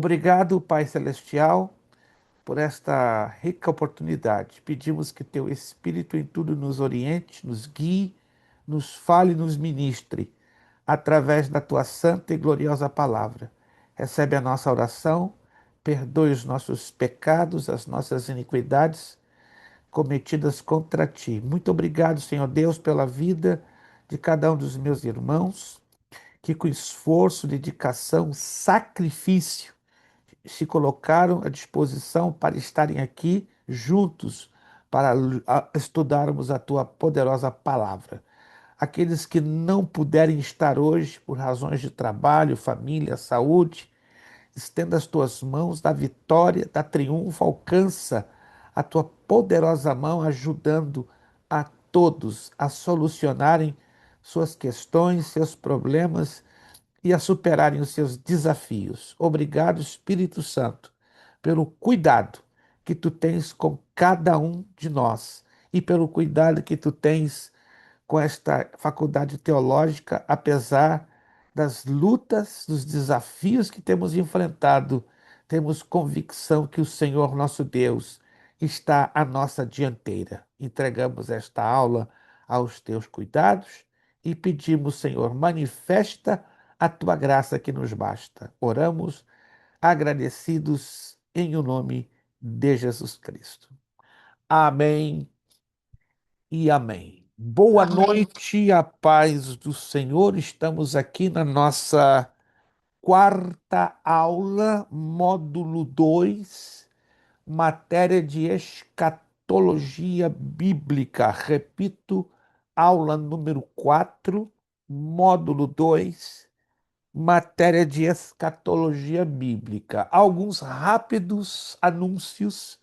Obrigado, Pai Celestial, por esta rica oportunidade. Pedimos que Teu Espírito em tudo nos oriente, nos guie, nos fale e nos ministre, através da Tua santa e gloriosa palavra. Recebe a nossa oração, perdoe os nossos pecados, as nossas iniquidades cometidas contra Ti. Muito obrigado, Senhor Deus, pela vida de cada um dos meus irmãos, que com esforço, dedicação, sacrifício, se colocaram à disposição para estarem aqui juntos para estudarmos a tua poderosa palavra. Aqueles que não puderem estar hoje por razões de trabalho, família, saúde, estenda as tuas mãos da vitória, da triunfo, alcança a tua poderosa mão ajudando a todos a solucionarem suas questões, seus problemas e a superarem os seus desafios. Obrigado, Espírito Santo, pelo cuidado que tu tens com cada um de nós e pelo cuidado que tu tens com esta faculdade teológica, apesar das lutas, dos desafios que temos enfrentado, temos convicção que o Senhor nosso Deus está à nossa dianteira. Entregamos esta aula aos teus cuidados e pedimos, Senhor, manifesta a tua graça que nos basta. Oramos agradecidos em o nome de Jesus Cristo. Amém e amém. Boa Amém. noite, a paz do Senhor. Estamos aqui na nossa quarta aula, módulo 2, matéria de escatologia bíblica. Repito, aula número 4, módulo 2, matéria de escatologia bíblica. Alguns rápidos anúncios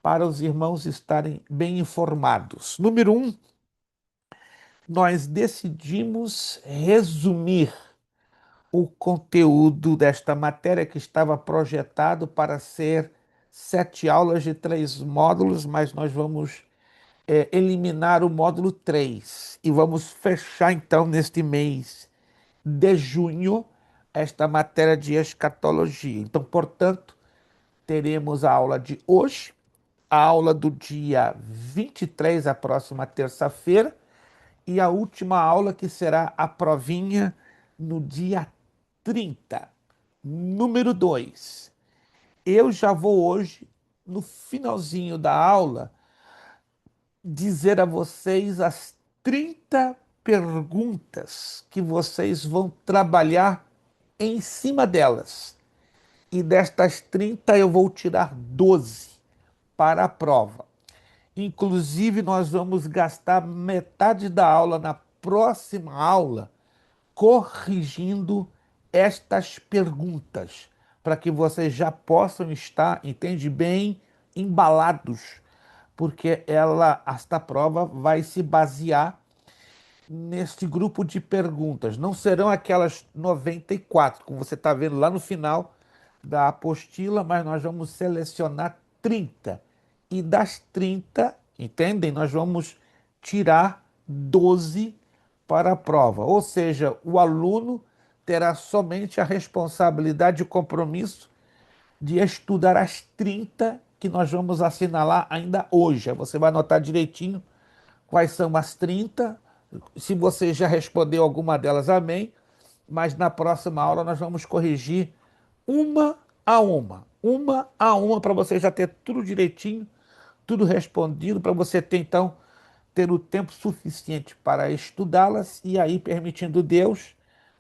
para os irmãos estarem bem informados. Número 1, nós decidimos resumir o conteúdo desta matéria que estava projetado para ser 7 aulas de 3 módulos, mas nós vamos eliminar o módulo 3 e vamos fechar então neste mês de junho esta matéria de escatologia. Então, portanto, teremos a aula de hoje, a aula do dia 23, a próxima terça-feira, e a última aula que será a provinha no dia 30. Número 2. Eu já vou hoje, no finalzinho da aula, dizer a vocês as 30 perguntas que vocês vão trabalhar em cima delas. E destas 30 eu vou tirar 12 para a prova. Inclusive, nós vamos gastar metade da aula na próxima aula corrigindo estas perguntas, para que vocês já possam estar, entende bem, embalados, porque esta prova vai se basear neste grupo de perguntas. Não serão aquelas 94, como você está vendo lá no final da apostila, mas nós vamos selecionar 30. E das 30, entendem? Nós vamos tirar 12 para a prova. Ou seja, o aluno terá somente a responsabilidade e o compromisso de estudar as 30 que nós vamos assinalar ainda hoje. Aí você vai anotar direitinho quais são as 30. Se você já respondeu alguma delas, amém. Mas na próxima aula nós vamos corrigir uma a uma, para você já ter tudo direitinho, tudo respondido, para você ter então ter o tempo suficiente para estudá-las e aí, permitindo Deus,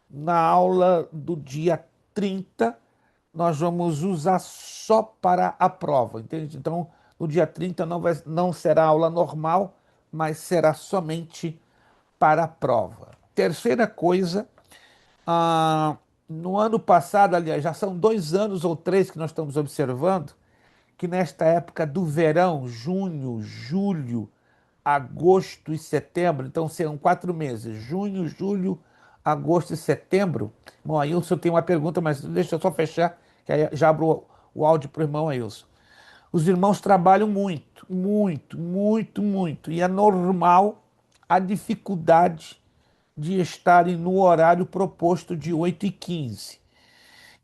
na aula do dia 30 nós vamos usar só para a prova, entende? Então, no dia 30 não será aula normal, mas será somente para a prova. Terceira coisa, no ano passado, aliás, já são 2 anos ou 3 que nós estamos observando que nesta época do verão, junho, julho, agosto e setembro, então serão 4 meses, junho, julho, agosto e setembro. Bom, Ailson tem uma pergunta, mas deixa eu só fechar, que aí já abro o áudio para o irmão Ailson. Os irmãos trabalham muito, muito, muito, muito, e é normal a dificuldade de estarem no horário proposto de 8h15.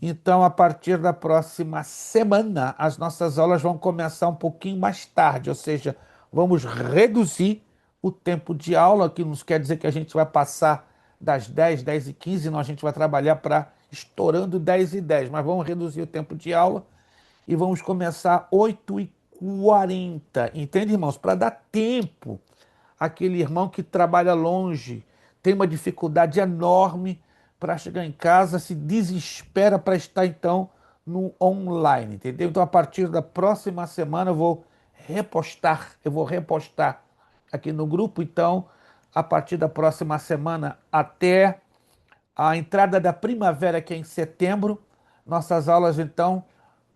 Então, a partir da próxima semana, as nossas aulas vão começar um pouquinho mais tarde, ou seja, vamos reduzir o tempo de aula, que não quer dizer que a gente vai passar das 10, 10 e 15, não, a gente vai trabalhar para estourando 10 e 10, mas vamos reduzir o tempo de aula e vamos começar 8h40, entende, irmãos? Para dar tempo àquele irmão que trabalha longe, tem uma dificuldade enorme para chegar em casa, se desespera para estar então no online, entendeu? Então, a partir da próxima semana, eu vou repostar aqui no grupo, então, a partir da próxima semana até a entrada da primavera, que é em setembro, nossas aulas então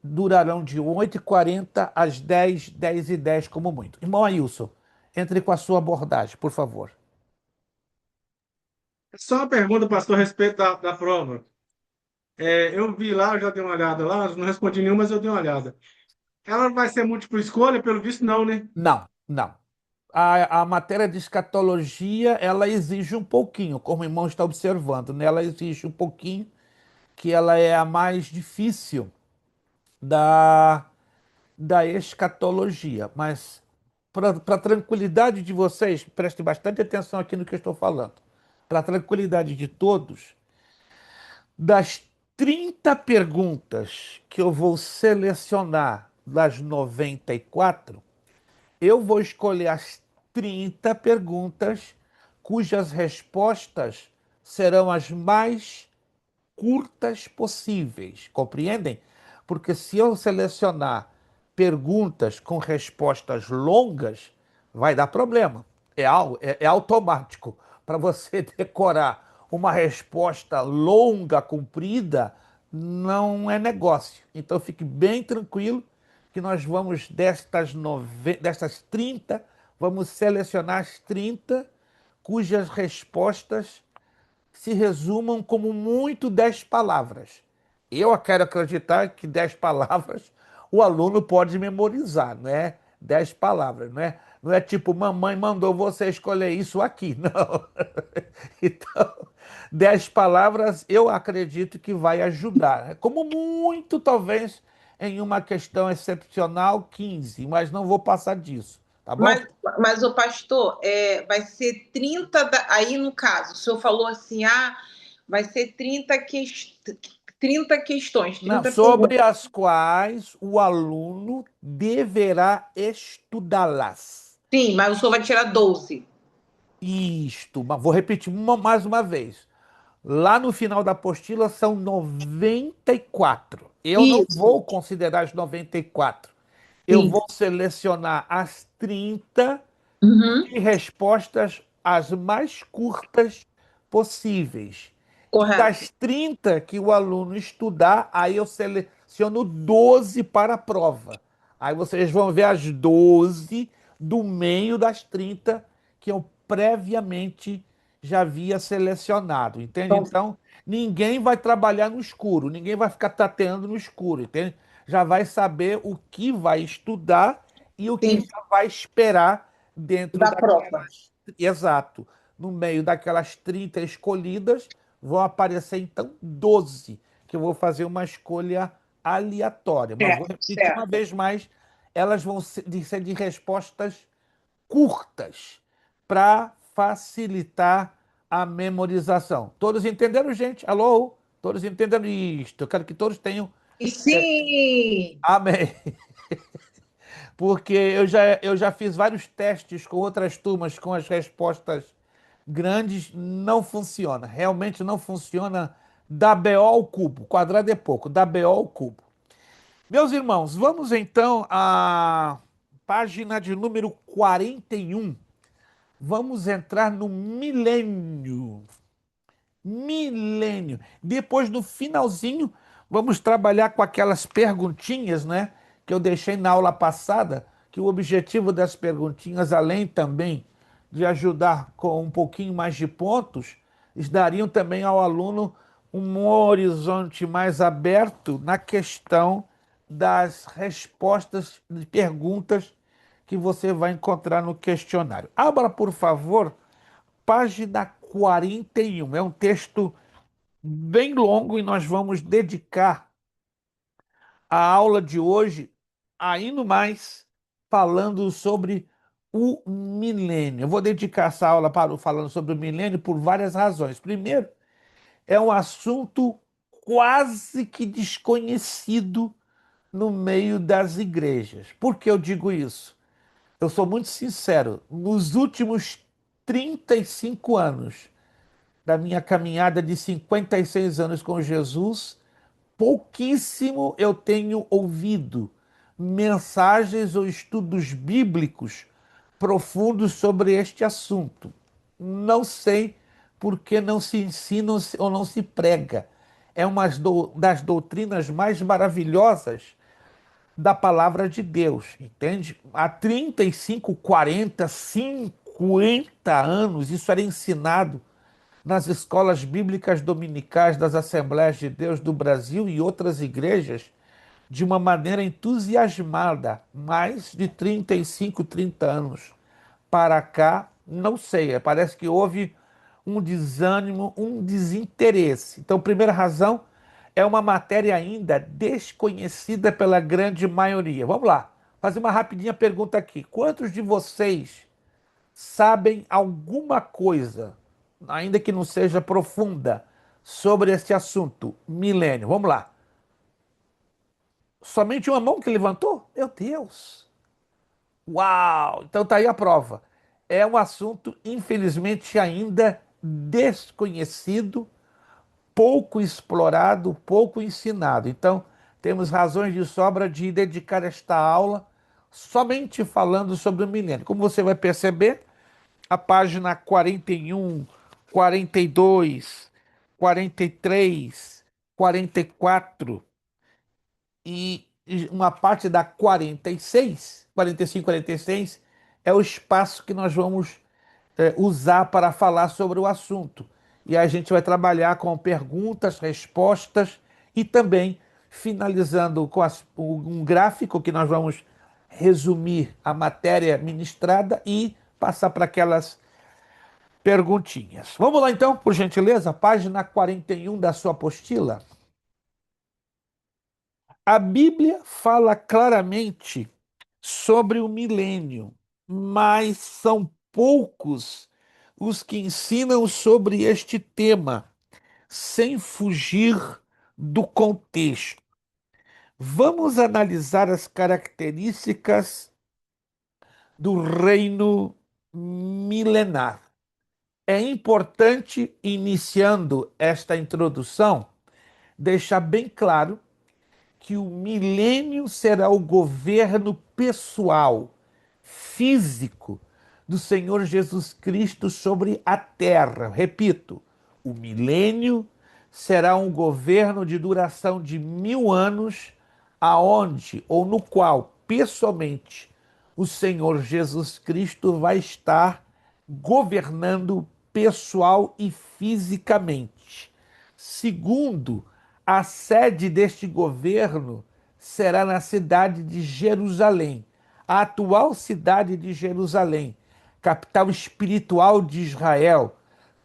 durarão de 8h40 às 10, 10h10, como muito. Irmão Ailson, entre com a sua abordagem, por favor. Só uma pergunta, pastor, a respeito da prova. Eu vi lá, eu já dei uma olhada lá, não respondi nenhuma, mas eu dei uma olhada. Ela vai ser múltipla escolha? Pelo visto, não, né? Não, não. A matéria de escatologia, ela exige um pouquinho, como o irmão está observando, né? Ela exige um pouquinho, que ela é a mais difícil da, da escatologia. Mas, para a tranquilidade de vocês, prestem bastante atenção aqui no que eu estou falando. Para a tranquilidade de todos, das 30 perguntas que eu vou selecionar das 94, eu vou escolher as 30 perguntas cujas respostas serão as mais curtas possíveis, compreendem? Porque se eu selecionar perguntas com respostas longas, vai dar problema. É automático. Para você decorar uma resposta longa, comprida, não é negócio. Então fique bem tranquilo que nós vamos destas 30, vamos selecionar as 30 cujas respostas se resumam como muito 10 palavras. Eu quero acreditar que 10 palavras o aluno pode memorizar, não é 10 palavras, não é? Não é tipo, mamãe mandou você escolher isso aqui, não. Então, 10 palavras eu acredito que vai ajudar. Como muito, talvez, em uma questão excepcional, 15, mas não vou passar disso, tá bom? Mas o pastor, vai ser 30, aí no caso, o senhor falou assim, vai ser 30 questões, Não, 30 sobre perguntas. as quais o aluno deverá estudá-las. Sim, mas o senhor vai tirar 12. Isto, mas vou repetir mais uma vez. Lá no final da apostila são 94. Eu não Isso. vou considerar as 94. Eu Sim. vou selecionar as 30 Uhum. de respostas as mais curtas possíveis. E Correto. das 30 que o aluno estudar, aí eu seleciono 12 para a prova. Aí vocês vão ver as 12 do meio das 30 que eu previamente já havia selecionado, entende? Então, Então, ninguém vai trabalhar no escuro, ninguém vai ficar tateando no escuro, entende? Já vai saber o que vai estudar e o que sim, já vai esperar dentro da prova. daquelas. Exato. No meio daquelas 30 escolhidas, vão aparecer então 12, que eu vou fazer uma escolha aleatória. Mas vou Certo, repetir uma certo. vez mais, elas vão ser de respostas curtas para facilitar a memorização. Todos entenderam, gente? Alô? Todos entenderam isto? Eu quero que todos tenham. E sim! Amém. Porque eu já fiz vários testes com outras turmas com as respostas grandes, não funciona. Realmente não funciona da BO ao cubo. Quadrado é pouco, da BO ao cubo. Meus irmãos, vamos então à página de número 41. Vamos entrar no milênio. Milênio. Depois, no finalzinho, vamos trabalhar com aquelas perguntinhas, né? Que eu deixei na aula passada, que o objetivo das perguntinhas, além também de ajudar com um pouquinho mais de pontos, eles dariam também ao aluno um horizonte mais aberto na questão das respostas de perguntas que você vai encontrar no questionário. Abra, por favor, página 41. É um texto bem longo e nós vamos dedicar a aula de hoje ainda mais falando sobre o milênio. Eu vou dedicar essa aula para falando sobre o milênio por várias razões. Primeiro, é um assunto quase que desconhecido no meio das igrejas. Por que eu digo isso? Eu sou muito sincero, nos últimos 35 anos da minha caminhada de 56 anos com Jesus, pouquíssimo eu tenho ouvido mensagens ou estudos bíblicos profundos sobre este assunto. Não sei por que não se ensina ou não se prega. É uma das doutrinas mais maravilhosas da palavra de Deus, entende? Há 35, 40, 50 anos isso era ensinado nas escolas bíblicas dominicais das Assembleias de Deus do Brasil e outras igrejas de uma maneira entusiasmada. Mais de 35, 30 anos para cá, não sei, parece que houve um desânimo, um desinteresse. Então, primeira razão, é uma matéria ainda desconhecida pela grande maioria. Vamos lá, fazer uma rapidinha pergunta aqui. Quantos de vocês sabem alguma coisa, ainda que não seja profunda, sobre esse assunto, milênio? Vamos lá. Somente uma mão que levantou? Meu Deus! Uau! Então tá aí a prova. É um assunto, infelizmente, ainda desconhecido, pouco explorado, pouco ensinado. Então, temos razões de sobra de dedicar esta aula somente falando sobre o milênio. Como você vai perceber, a página 41, 42, 43, 44 e uma parte da 46, 45, 46 é o espaço que nós vamos usar para falar sobre o assunto. E aí a gente vai trabalhar com perguntas, respostas e também finalizando com um gráfico que nós vamos resumir a matéria ministrada e passar para aquelas perguntinhas. Vamos lá então, por gentileza, página 41 da sua apostila. A Bíblia fala claramente sobre o milênio, mas são poucos os que ensinam sobre este tema, sem fugir do contexto. Vamos analisar as características do reino milenar. É importante, iniciando esta introdução, deixar bem claro que o milênio será o governo pessoal, físico, do Senhor Jesus Cristo sobre a terra. Repito, o milênio será um governo de duração de 1000 anos, aonde ou no qual, pessoalmente, o Senhor Jesus Cristo vai estar governando pessoal e fisicamente. Segundo, a sede deste governo será na cidade de Jerusalém, a atual cidade de Jerusalém, capital espiritual de Israel,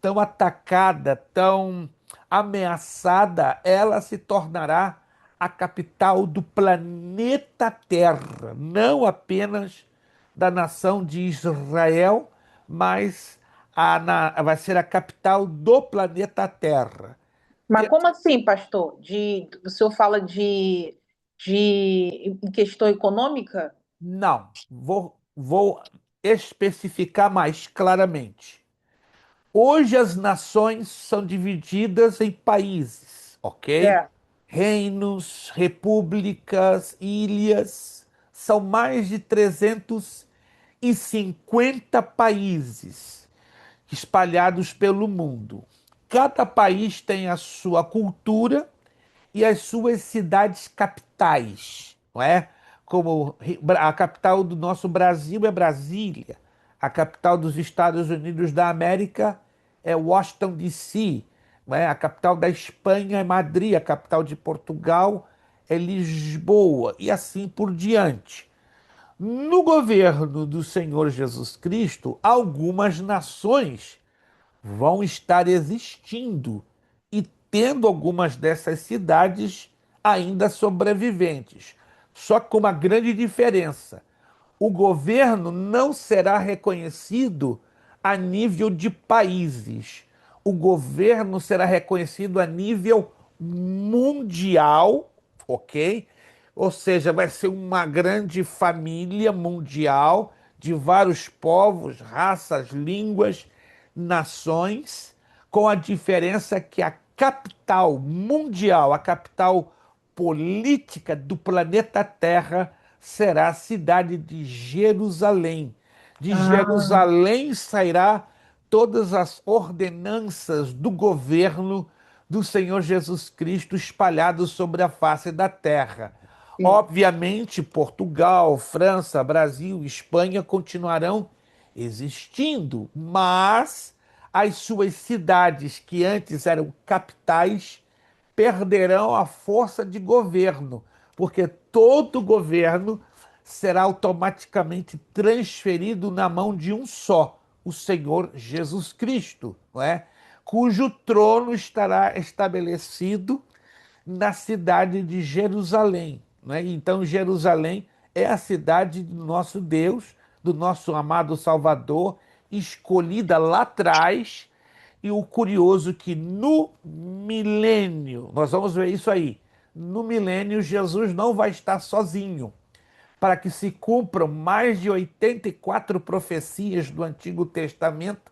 tão atacada, tão ameaçada, ela se tornará a capital do planeta Terra, não apenas da nação de Israel, mas vai ser a capital do planeta Terra. Mas como assim, pastor? O senhor fala de em questão econômica? Não, vou especificar mais claramente. Hoje as nações são divididas em países, ok? É. Reinos, repúblicas, ilhas. São mais de 350 países espalhados pelo mundo. Cada país tem a sua cultura e as suas cidades capitais, não é? Como a capital do nosso Brasil é Brasília, a capital dos Estados Unidos da América é Washington, D.C., não é? A capital da Espanha é Madrid, a capital de Portugal é Lisboa, e assim por diante. No governo do Senhor Jesus Cristo, algumas nações vão estar existindo e mantendo algumas dessas cidades ainda sobreviventes. Só que com uma grande diferença: o governo não será reconhecido a nível de países. O governo será reconhecido a nível mundial, ok? Ou seja, vai ser uma grande família mundial de vários povos, raças, línguas, nações, com a diferença que a capital mundial, a capital política do planeta Terra, será a cidade de Jerusalém. De Ah, Jerusalém sairá todas as ordenanças do governo do Senhor Jesus Cristo espalhados sobre a face da terra. sim. Obviamente, Portugal, França, Brasil, Espanha continuarão existindo, mas as suas cidades que antes eram capitais perderão a força de governo, porque todo governo será automaticamente transferido na mão de um só, o Senhor Jesus Cristo, não é? Cujo trono estará estabelecido na cidade de Jerusalém, não é? Então, Jerusalém é a cidade do nosso Deus, do nosso amado Salvador, escolhida lá atrás. E o curioso é que no milênio, nós vamos ver isso aí, no milênio Jesus não vai estar sozinho, para que se cumpram mais de 84 profecias do Antigo Testamento.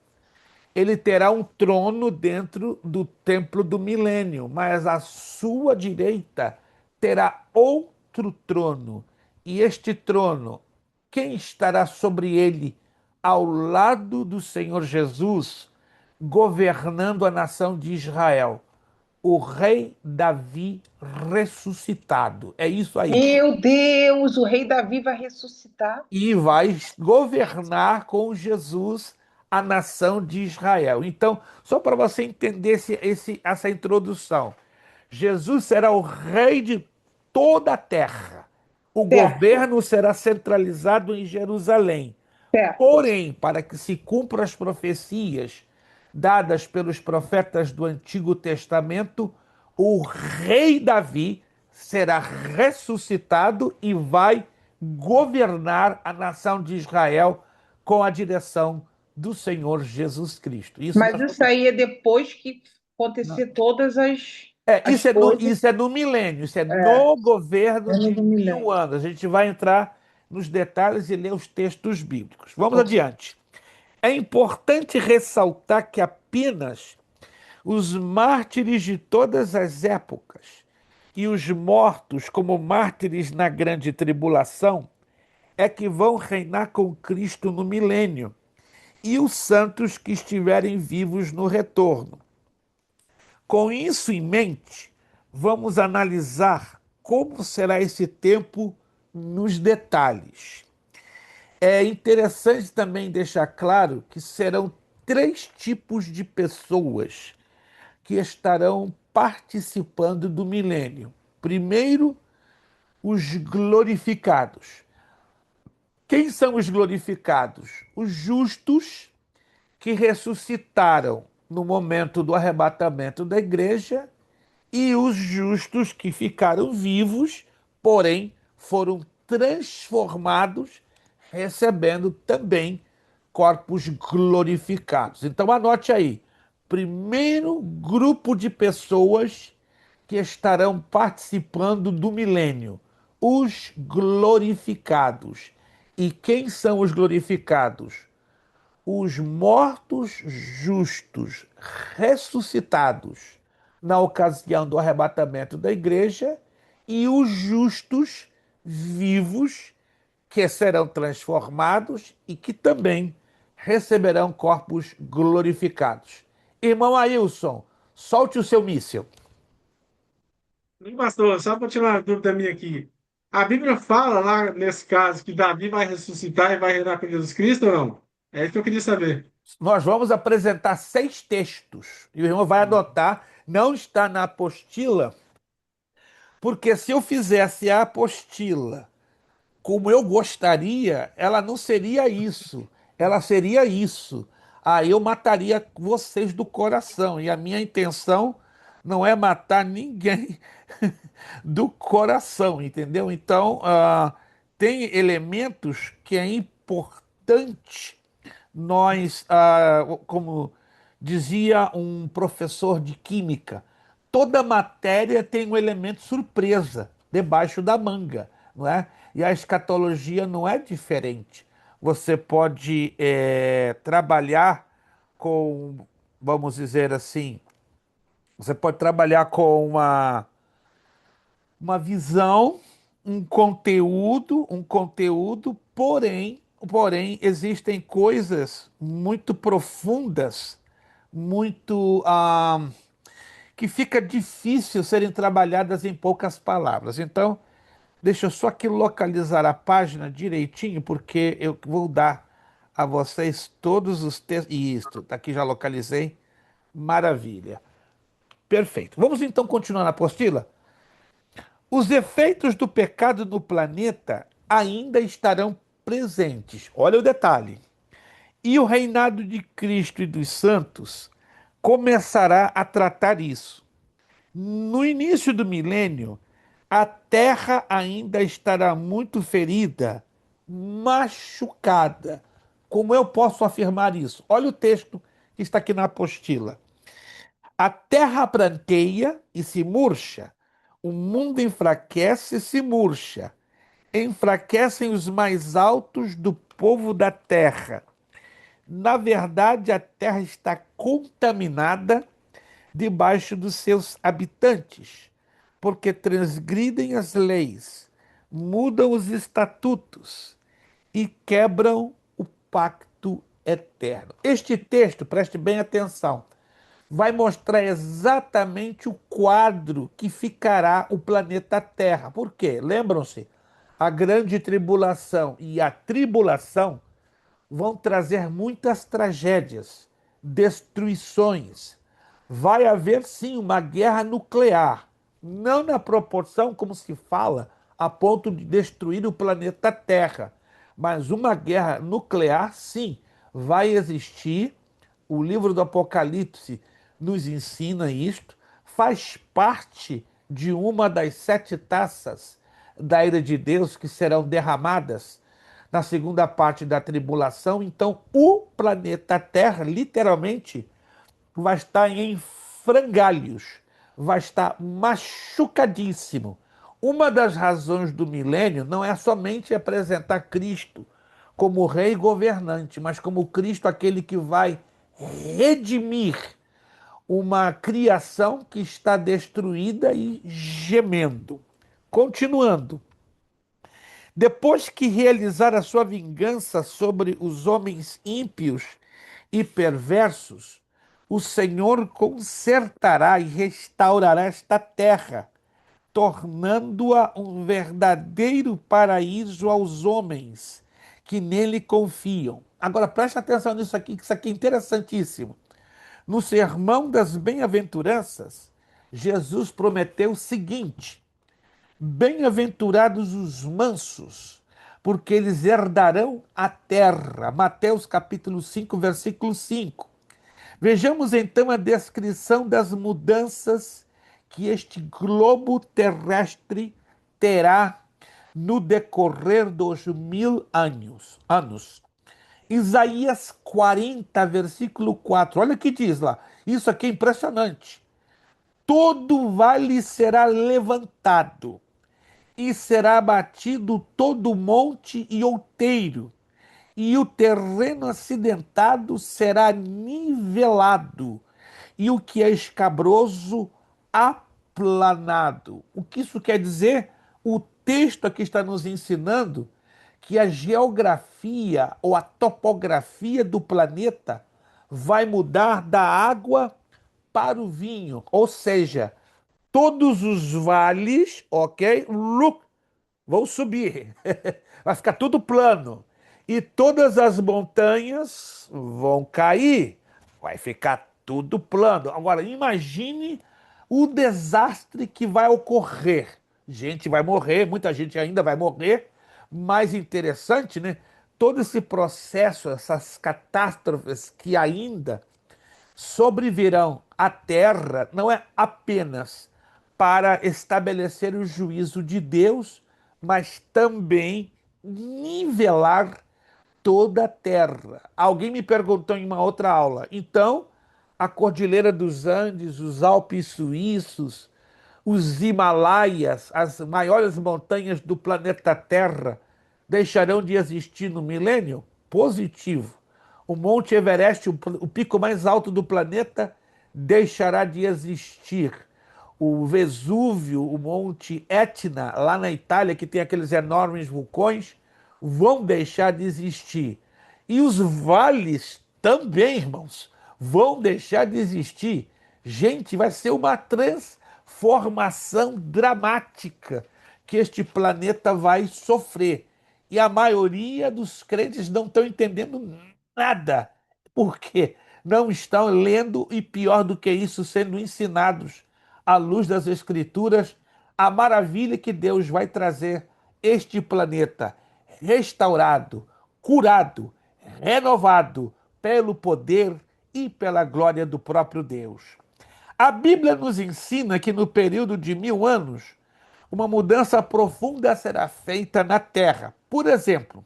Ele terá um trono dentro do templo do milênio, mas à sua direita terá outro trono. E este trono, quem estará sobre ele ao lado do Senhor Jesus, governando a nação de Israel? O rei Davi ressuscitado. É isso aí. Meu Deus, o rei Davi vai ressuscitar. E vai governar com Jesus a nação de Israel. Então, só para você entender essa introdução, Jesus será o rei de toda a terra. O Certo, governo será centralizado em Jerusalém. certo. Porém, para que se cumpram as profecias dadas pelos profetas do Antigo Testamento, o rei Davi será ressuscitado e vai governar a nação de Israel com a direção do Senhor Jesus Cristo. Isso Mas nós isso vamos. aí é depois que acontecer todas as coisas. Isso é no milênio, isso é É, no governo ano de do 1000 anos. A gente vai entrar nos detalhes e ler os textos bíblicos. Vamos Ok. adiante. É importante ressaltar que apenas os mártires de todas as épocas e os mortos como mártires na grande tribulação é que vão reinar com Cristo no milênio, e os santos que estiverem vivos no retorno. Com isso em mente, vamos analisar como será esse tempo nos detalhes. É interessante também deixar claro que serão três tipos de pessoas que estarão participando do milênio. Primeiro, os glorificados. Quem são os glorificados? Os justos que ressuscitaram no momento do arrebatamento da igreja e os justos que ficaram vivos, porém foram transformados, recebendo também corpos glorificados. Então anote aí: primeiro grupo de pessoas que estarão participando do milênio, os glorificados. E quem são os glorificados? Os mortos justos ressuscitados na ocasião do arrebatamento da igreja e os justos vivos que serão transformados e que também receberão corpos glorificados. Irmão Ailson, solte o seu míssil. Não, pastor, só para tirar uma dúvida minha aqui. A Bíblia fala lá, nesse caso, que Davi vai ressuscitar e vai reinar com Jesus Cristo ou não? É isso que eu queria saber. Nós vamos apresentar 6 textos e o irmão vai anotar, não está na apostila, porque se eu fizesse a apostila como eu gostaria, ela não seria isso. Ela seria isso. Aí eu mataria vocês do coração. E a minha intenção não é matar ninguém do coração, entendeu? Então, tem elementos que é importante nós, como dizia um professor de química, toda matéria tem um elemento surpresa debaixo da manga, não é? E a escatologia não é diferente. Você pode trabalhar com, vamos dizer assim, você pode trabalhar com uma visão, um conteúdo, porém existem coisas muito profundas, muito que fica difícil serem trabalhadas em poucas palavras. Então, deixa eu só aqui localizar a página direitinho, porque eu vou dar a vocês todos os textos. Isso, aqui já localizei. Maravilha. Perfeito. Vamos então continuar na apostila? Os efeitos do pecado no planeta ainda estarão presentes. Olha o detalhe. E o reinado de Cristo e dos santos começará a tratar isso. No início do milênio, a terra ainda estará muito ferida, machucada. Como eu posso afirmar isso? Olha o texto que está aqui na apostila. A terra branqueia e se murcha, o mundo enfraquece e se murcha. Enfraquecem os mais altos do povo da terra. Na verdade, a terra está contaminada debaixo dos seus habitantes, porque transgridem as leis, mudam os estatutos e quebram o pacto eterno. Este texto, preste bem atenção, vai mostrar exatamente o quadro que ficará o planeta Terra. Por quê? Lembram-se? A grande tribulação e a tribulação vão trazer muitas tragédias, destruições. Vai haver sim uma guerra nuclear, não na proporção como se fala, a ponto de destruir o planeta Terra, mas uma guerra nuclear, sim, vai existir. O livro do Apocalipse nos ensina isto, faz parte de uma das 7 taças da ira de Deus que serão derramadas na segunda parte da tribulação. Então, o planeta Terra, literalmente, vai estar em frangalhos, vai estar machucadíssimo. Uma das razões do milênio não é somente apresentar Cristo como rei governante, mas como Cristo aquele que vai redimir uma criação que está destruída e gemendo. Continuando. Depois que realizar a sua vingança sobre os homens ímpios e perversos, o Senhor consertará e restaurará esta terra, tornando-a um verdadeiro paraíso aos homens que nele confiam. Agora preste atenção nisso aqui, que isso aqui é interessantíssimo. No Sermão das Bem-aventuranças, Jesus prometeu o seguinte: bem-aventurados os mansos, porque eles herdarão a terra. Mateus capítulo 5, versículo 5. Vejamos então a descrição das mudanças que este globo terrestre terá no decorrer dos 1000 anos. Isaías 40, versículo 4. Olha o que diz lá. Isso aqui é impressionante. Todo vale será levantado, e será abatido todo monte e outeiro, e o terreno acidentado será nivelado, e o que é escabroso aplanado. O que isso quer dizer? O texto aqui está nos ensinando que a geografia ou a topografia do planeta vai mudar da água para o vinho, ou seja, todos os vales, ok, vão subir, vai ficar tudo plano. E todas as montanhas vão cair, vai ficar tudo plano. Agora, imagine o desastre que vai ocorrer. Gente vai morrer, muita gente ainda vai morrer. Mais interessante, né? Todo esse processo, essas catástrofes que ainda sobrevirão à terra não é apenas para estabelecer o juízo de Deus, mas também nivelar toda a terra. Alguém me perguntou em uma outra aula, então a Cordilheira dos Andes, os Alpes suíços, os Himalaias, as maiores montanhas do planeta Terra, deixarão de existir no milênio? Positivo. O Monte Everest, o pico mais alto do planeta, deixará de existir. O Vesúvio, o Monte Etna, lá na Itália, que tem aqueles enormes vulcões, vão deixar de existir. E os vales também, irmãos, vão deixar de existir. Gente, vai ser uma transformação dramática que este planeta vai sofrer. E a maioria dos crentes não estão entendendo nada. Por quê? Não estão lendo e, pior do que isso, sendo ensinados à luz das Escrituras a maravilha que Deus vai trazer este planeta restaurado, curado, renovado pelo poder e pela glória do próprio Deus. A Bíblia nos ensina que no período de 1000 anos, uma mudança profunda será feita na Terra. Por exemplo,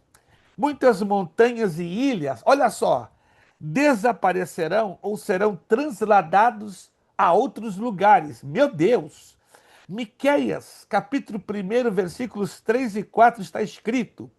muitas montanhas e ilhas, olha só, desaparecerão ou serão transladados a outros lugares. Meu Deus! Miqueias, capítulo 1, versículos 3 e 4 está escrito: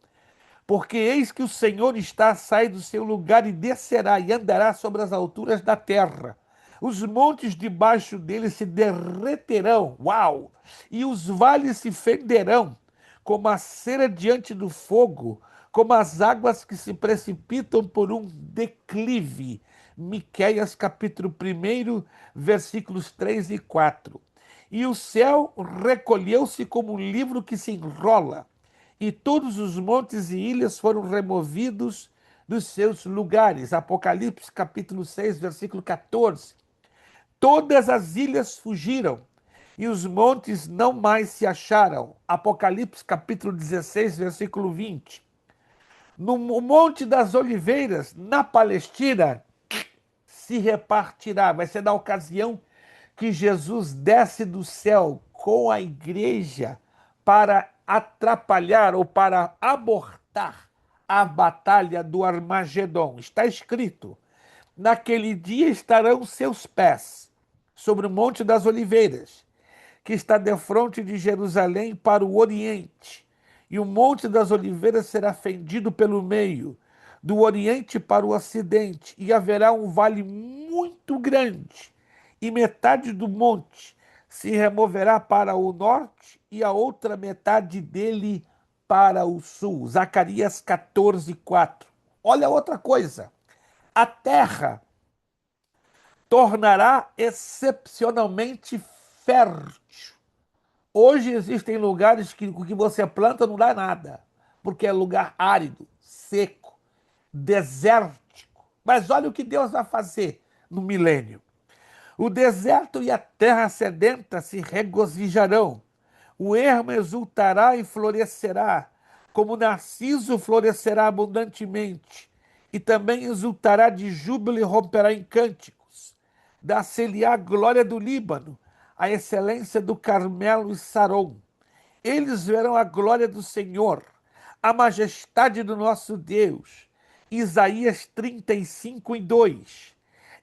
porque eis que o Senhor está a sair do seu lugar e descerá e andará sobre as alturas da terra. Os montes debaixo dele se derreterão, uau! E os vales se fenderão, como a cera diante do fogo, como as águas que se precipitam por um declive. Miqueias capítulo 1, versículos 3 e 4. E o céu recolheu-se como um livro que se enrola, e todos os montes e ilhas foram removidos dos seus lugares. Apocalipse capítulo 6, versículo 14. Todas as ilhas fugiram e os montes não mais se acharam. Apocalipse capítulo 16, versículo 20. No Monte das Oliveiras, na Palestina, se repartirá. Vai ser na ocasião que Jesus desce do céu com a igreja para atrapalhar ou para abortar a batalha do Armagedon. Está escrito: naquele dia estarão seus pés sobre o Monte das Oliveiras, que está defronte de Jerusalém para o oriente, e o Monte das Oliveiras será fendido pelo meio, do oriente para o ocidente, e haverá um vale muito grande, e metade do monte se removerá para o norte, e a outra metade dele para o sul. Zacarias 14, 4. Olha outra coisa. A terra tornará excepcionalmente fértil. Hoje existem lugares que o que você planta não dá nada, porque é lugar árido, seco, desértico. Mas olha o que Deus vai fazer no milênio. O deserto e a terra sedenta se regozijarão. O ermo exultará e florescerá, como o narciso florescerá abundantemente, e também exultará de júbilo e romperá em cânticos. Dar-se-lhe-á a glória do Líbano, a excelência do Carmelo e Saron. Eles verão a glória do Senhor, a majestade do nosso Deus. Isaías 35, 2.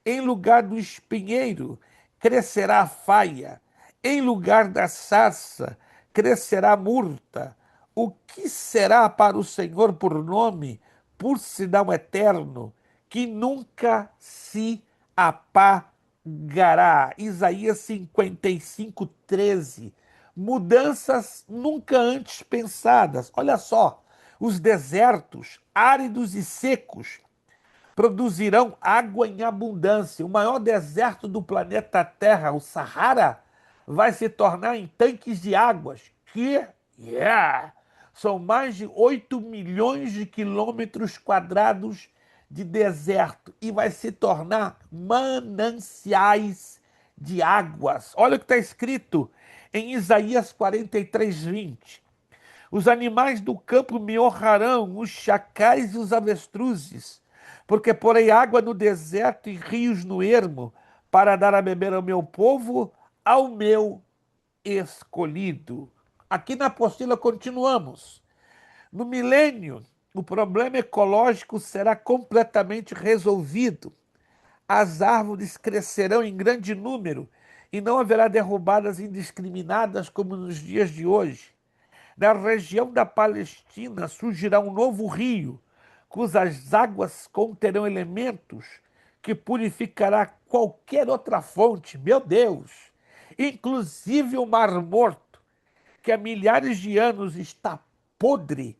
Em lugar do espinheiro crescerá a faia, em lugar da sarça crescerá a murta. O que será para o Senhor por nome, por sinal eterno, que nunca se apagará? Isaías 55, 13. Mudanças nunca antes pensadas. Olha só, os desertos áridos e secos produzirão água em abundância. O maior deserto do planeta Terra, o Saara, vai se tornar em tanques de águas, que são mais de 8 milhões de quilômetros quadrados de deserto, e vai se tornar mananciais de águas. Olha o que está escrito em Isaías 43, 20. Os animais do campo me honrarão, os chacais e os avestruzes, Porque porei água no deserto e rios no ermo, para dar a beber ao meu povo, ao meu escolhido. Aqui na apostila continuamos. No milênio, o problema ecológico será completamente resolvido. As árvores crescerão em grande número e não haverá derrubadas indiscriminadas como nos dias de hoje. Na região da Palestina surgirá um novo rio, cujas águas conterão elementos que purificará qualquer outra fonte. Meu Deus! Inclusive o Mar Morto, que há milhares de anos está podre,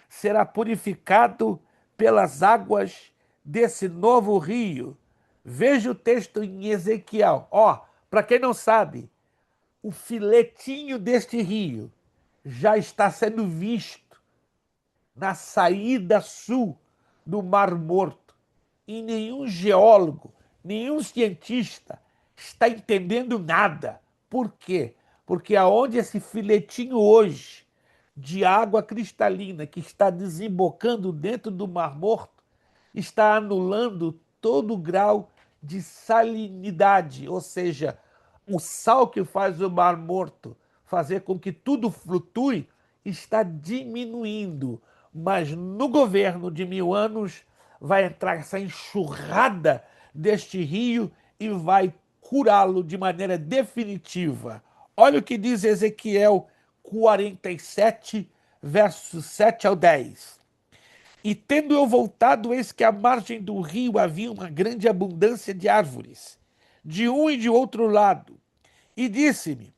será purificado pelas águas desse novo rio. Veja o texto em Ezequiel. Ó, para quem não sabe, o filetinho deste rio já está sendo visto na saída sul do Mar Morto. E nenhum geólogo, nenhum cientista está entendendo nada. Por quê? Porque aonde esse filetinho hoje de água cristalina que está desembocando dentro do Mar Morto está anulando todo o grau de salinidade, ou seja, o sal que faz o Mar Morto fazer com que tudo flutue está diminuindo. Mas no governo de 1000 anos vai entrar essa enxurrada deste rio e vai curá-lo de maneira definitiva. Olha o que diz Ezequiel 47, versos 7 ao 10. E tendo eu voltado, eis que à margem do rio havia uma grande abundância de árvores, de um e de outro lado. E disse-me: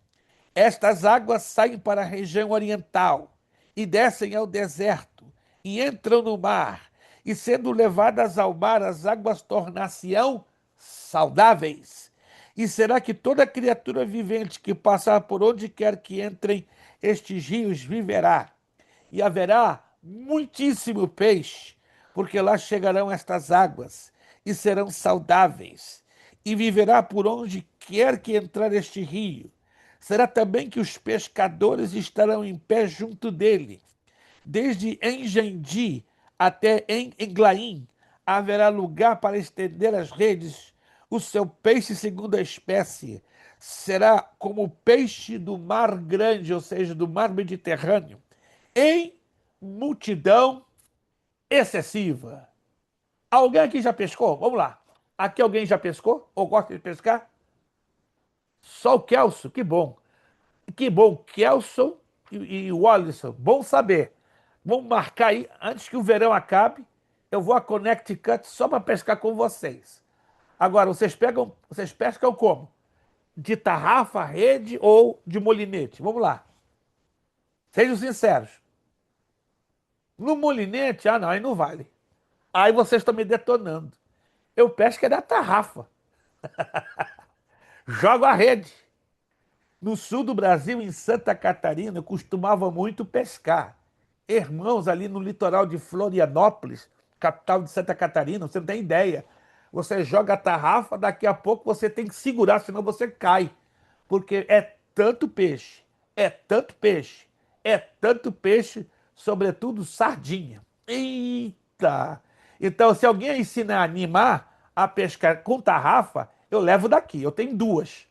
estas águas saem para a região oriental e descem ao deserto e entram no mar, e sendo levadas ao mar, as águas tornar-se-ão saudáveis. E será que toda criatura vivente que passar por onde quer que entrem estes rios viverá? E haverá muitíssimo peixe, porque lá chegarão estas águas e serão saudáveis, e viverá por onde quer que entrar este rio. Será também que os pescadores estarão em pé junto dele. Desde Engendi até em Eglaim haverá lugar para estender as redes. O seu peixe segundo a espécie será como o peixe do mar grande, ou seja, do mar Mediterrâneo, em multidão excessiva. Alguém aqui já pescou? Vamos lá. Aqui alguém já pescou? Ou gosta de pescar? Só o Kelso, que bom. Que bom, Kelson e o Wallison. Bom saber. Vamos marcar aí, antes que o verão acabe, eu vou a Connecticut só para pescar com vocês. Agora, vocês pescam como? De tarrafa, rede ou de molinete? Vamos lá. Sejam sinceros. No molinete, não, aí não vale. Aí vocês estão me detonando. Eu pesco é da tarrafa. Jogo a rede. No sul do Brasil, em Santa Catarina, eu costumava muito pescar. Irmãos, ali no litoral de Florianópolis, capital de Santa Catarina, você não tem ideia. Você joga a tarrafa, daqui a pouco você tem que segurar, senão você cai. Porque é tanto peixe, é tanto peixe, é tanto peixe, sobretudo sardinha. Eita! Então, se alguém ensinar a animar a pescar com tarrafa, eu levo daqui. Eu tenho duas.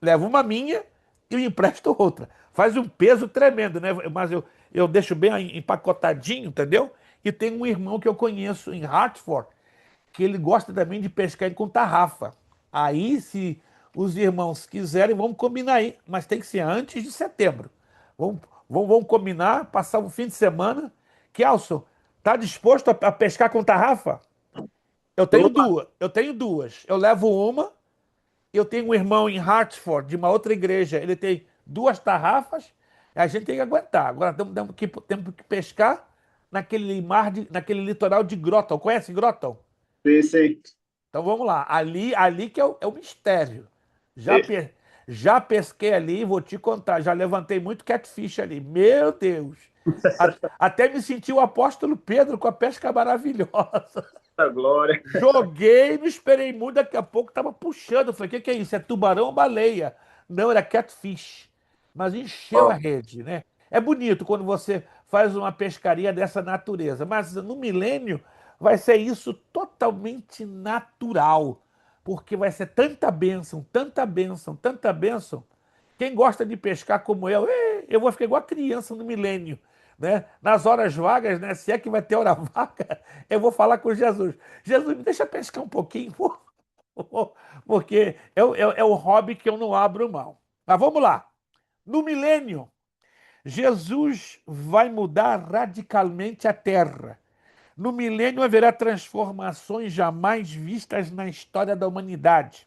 Levo uma minha e eu empresto outra. Faz um peso tremendo, né? Mas eu deixo bem empacotadinho, entendeu? E tem um irmão que eu conheço em Hartford, que ele gosta também de pescar com tarrafa. Aí, se os irmãos quiserem, vamos combinar aí. Mas tem que ser antes de setembro. Vamos combinar, passar um fim de semana. Kelson, tá disposto a pescar com tarrafa? Eu tenho Opa, duas. Eu tenho duas. Eu levo uma. Eu tenho um irmão em Hartford, de uma outra igreja. Ele tem duas tarrafas. A gente tem que aguentar. Agora temos que pescar naquele mar, naquele litoral de Groton. Conhece Groton? pensei. Então vamos lá. Ali que é o mistério. Já, pe- já pesquei ali, vou te contar. Já levantei muito catfish ali. Meu Deus! Até me senti o apóstolo Pedro com a pesca maravilhosa. Eita glória. Joguei, não esperei muito, daqui a pouco estava puxando. Eu falei, o que é isso? É tubarão ou baleia? Não, era catfish. Mas encheu a Ó, rede, né? É bonito quando você faz uma pescaria dessa natureza, mas no milênio vai ser isso totalmente natural, porque vai ser tanta bênção, tanta bênção, tanta bênção. Quem gosta de pescar como eu vou ficar igual a criança no milênio, né? Nas horas vagas, né? Se é que vai ter hora vaga, eu vou falar com Jesus. Jesus, me deixa pescar um pouquinho, por favor, porque é o hobby que eu não abro mão. Mas vamos lá. No milênio, Jesus vai mudar radicalmente a terra. No milênio haverá transformações jamais vistas na história da humanidade.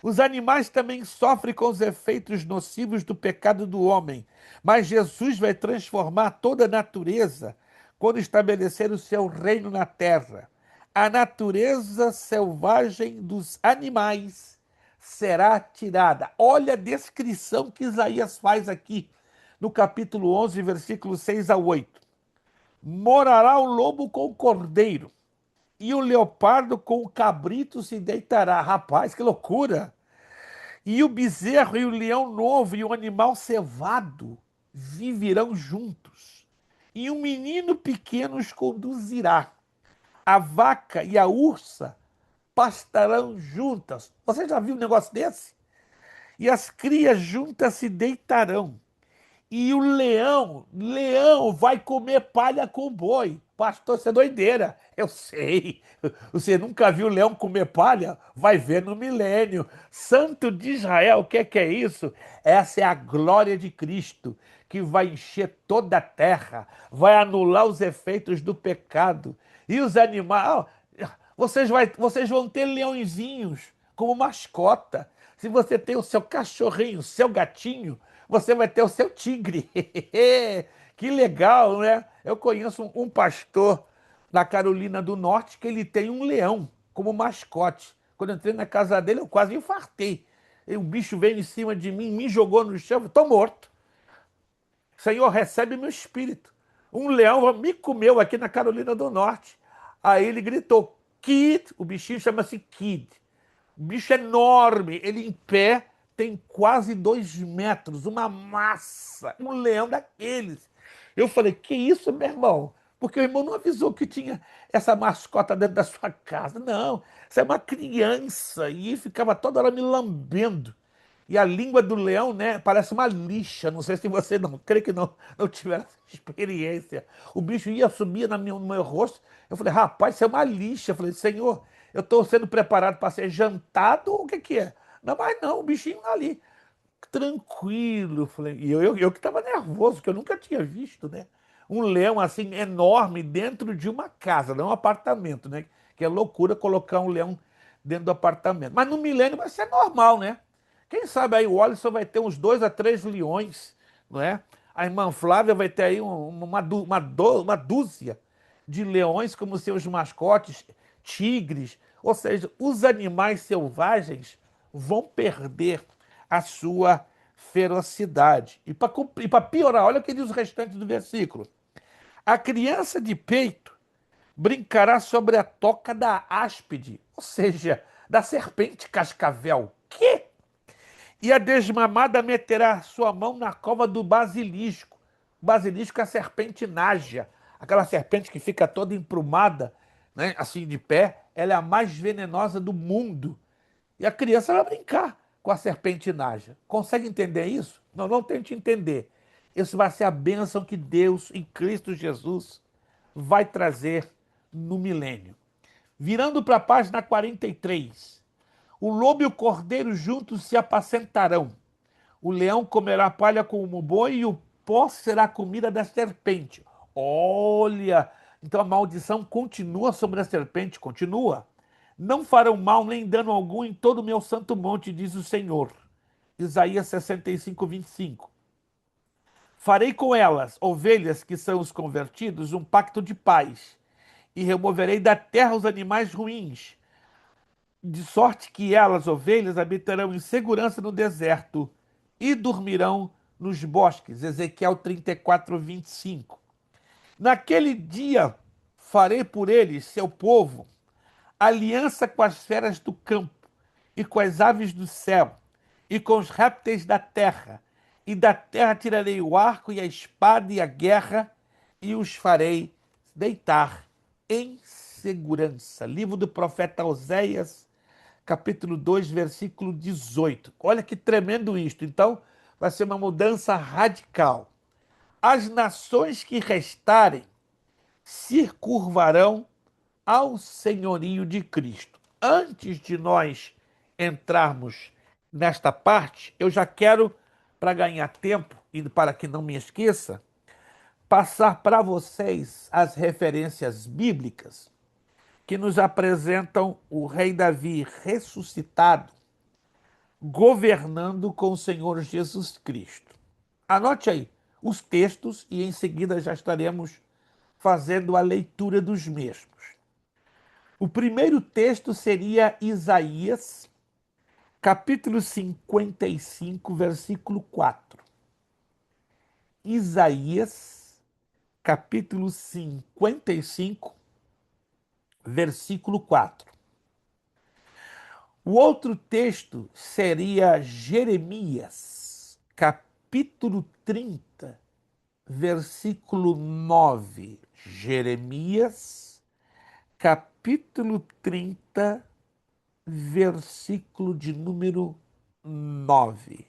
Os animais também sofrem com os efeitos nocivos do pecado do homem, mas Jesus vai transformar toda a natureza quando estabelecer o seu reino na terra. A natureza selvagem dos animais será tirada. Olha a descrição que Isaías faz aqui, no capítulo 11, versículos 6 a 8. Morará o lobo com o cordeiro, e o leopardo com o cabrito se deitará. Rapaz, que loucura! E o bezerro e o leão novo e o animal cevado viverão juntos. E um menino pequeno os conduzirá. A vaca e a ursa pastarão juntas. Você já viu um negócio desse? E as crias juntas se deitarão. E o leão vai comer palha com boi. Pastor, isso é doideira. Eu sei. Você nunca viu leão comer palha? Vai ver no milênio. Santo de Israel, o que é isso? Essa é a glória de Cristo, que vai encher toda a terra, vai anular os efeitos do pecado. E os animais. Vocês vão ter leõezinhos como mascota. Se você tem o seu cachorrinho, o seu gatinho, você vai ter o seu tigre. Que legal, né? Eu conheço um pastor na Carolina do Norte que ele tem um leão como mascote. Quando eu entrei na casa dele, eu quase infartei. E o bicho veio em cima de mim, me jogou no chão, estou morto. Senhor, recebe meu espírito. Um leão me comeu aqui na Carolina do Norte. Aí ele gritou, Kid, o bichinho chama-se Kid. O bicho é enorme, ele em pé tem quase 2 metros, uma massa, um leão daqueles. Eu falei, que isso, meu irmão? Porque o irmão não avisou que tinha essa mascota dentro da sua casa. Não, isso é uma criança. E ficava toda hora me lambendo. E a língua do leão, né, parece uma lixa. Não sei se você não, creio que não tiver essa experiência. O bicho ia subir no meu rosto. Eu falei, rapaz, isso é uma lixa. Eu falei, Senhor, eu estou sendo preparado para ser jantado ou o que que é? Não, mas não, o bichinho ali, tranquilo. Eu falei, e eu que estava nervoso, que eu nunca tinha visto, né? Um leão assim enorme dentro de uma casa, não um apartamento, né? Que é loucura colocar um leão dentro do apartamento. Mas no milênio vai ser normal, né? Quem sabe aí o Alisson vai ter uns 2 a 3 leões, não é? A irmã Flávia vai ter aí uma dúzia de leões como seus mascotes, tigres. Ou seja, os animais selvagens vão perder a sua ferocidade. E para piorar, olha o que diz o restante do versículo. A criança de peito brincará sobre a toca da áspide, ou seja, da serpente cascavel. Que? E a desmamada meterá sua mão na cova do basilisco. O basilisco é a serpente nágia, aquela serpente que fica toda emprumada, né, assim de pé. Ela é a mais venenosa do mundo. E a criança vai brincar com a serpente nágia. Consegue entender isso? Não, não tente entender. Isso vai ser a bênção que Deus, em Cristo Jesus, vai trazer no milênio. Virando para a página 43. O lobo e o cordeiro juntos se apacentarão. O leão comerá palha como o boi e o pó será a comida da serpente. Olha, então a maldição continua sobre a serpente, continua. Não farão mal nem dano algum em todo o meu santo monte, diz o Senhor. Isaías 65, 25. Farei com elas, ovelhas que são os convertidos, um pacto de paz, e removerei da terra os animais ruins, de sorte que elas, ovelhas, habitarão em segurança no deserto e dormirão nos bosques. Ezequiel 34, 25. Naquele dia farei por eles, seu povo, aliança com as feras do campo e com as aves do céu e com os répteis da terra. E da terra tirarei o arco e a espada e a guerra e os farei deitar em segurança. Livro do profeta Oséias, capítulo 2, versículo 18. Olha que tremendo isto. Então, vai ser uma mudança radical. As nações que restarem se curvarão ao senhorio de Cristo. Antes de nós entrarmos nesta parte, eu já quero, para ganhar tempo e para que não me esqueça, passar para vocês as referências bíblicas que nos apresentam o rei Davi ressuscitado, governando com o Senhor Jesus Cristo. Anote aí os textos e em seguida já estaremos fazendo a leitura dos mesmos. O primeiro texto seria Isaías, capítulo 55, versículo 4. Isaías, capítulo 55, versículo 4. O outro texto seria Jeremias, capítulo 30, versículo 9. Jeremias, capítulo 30, versículo de número 9.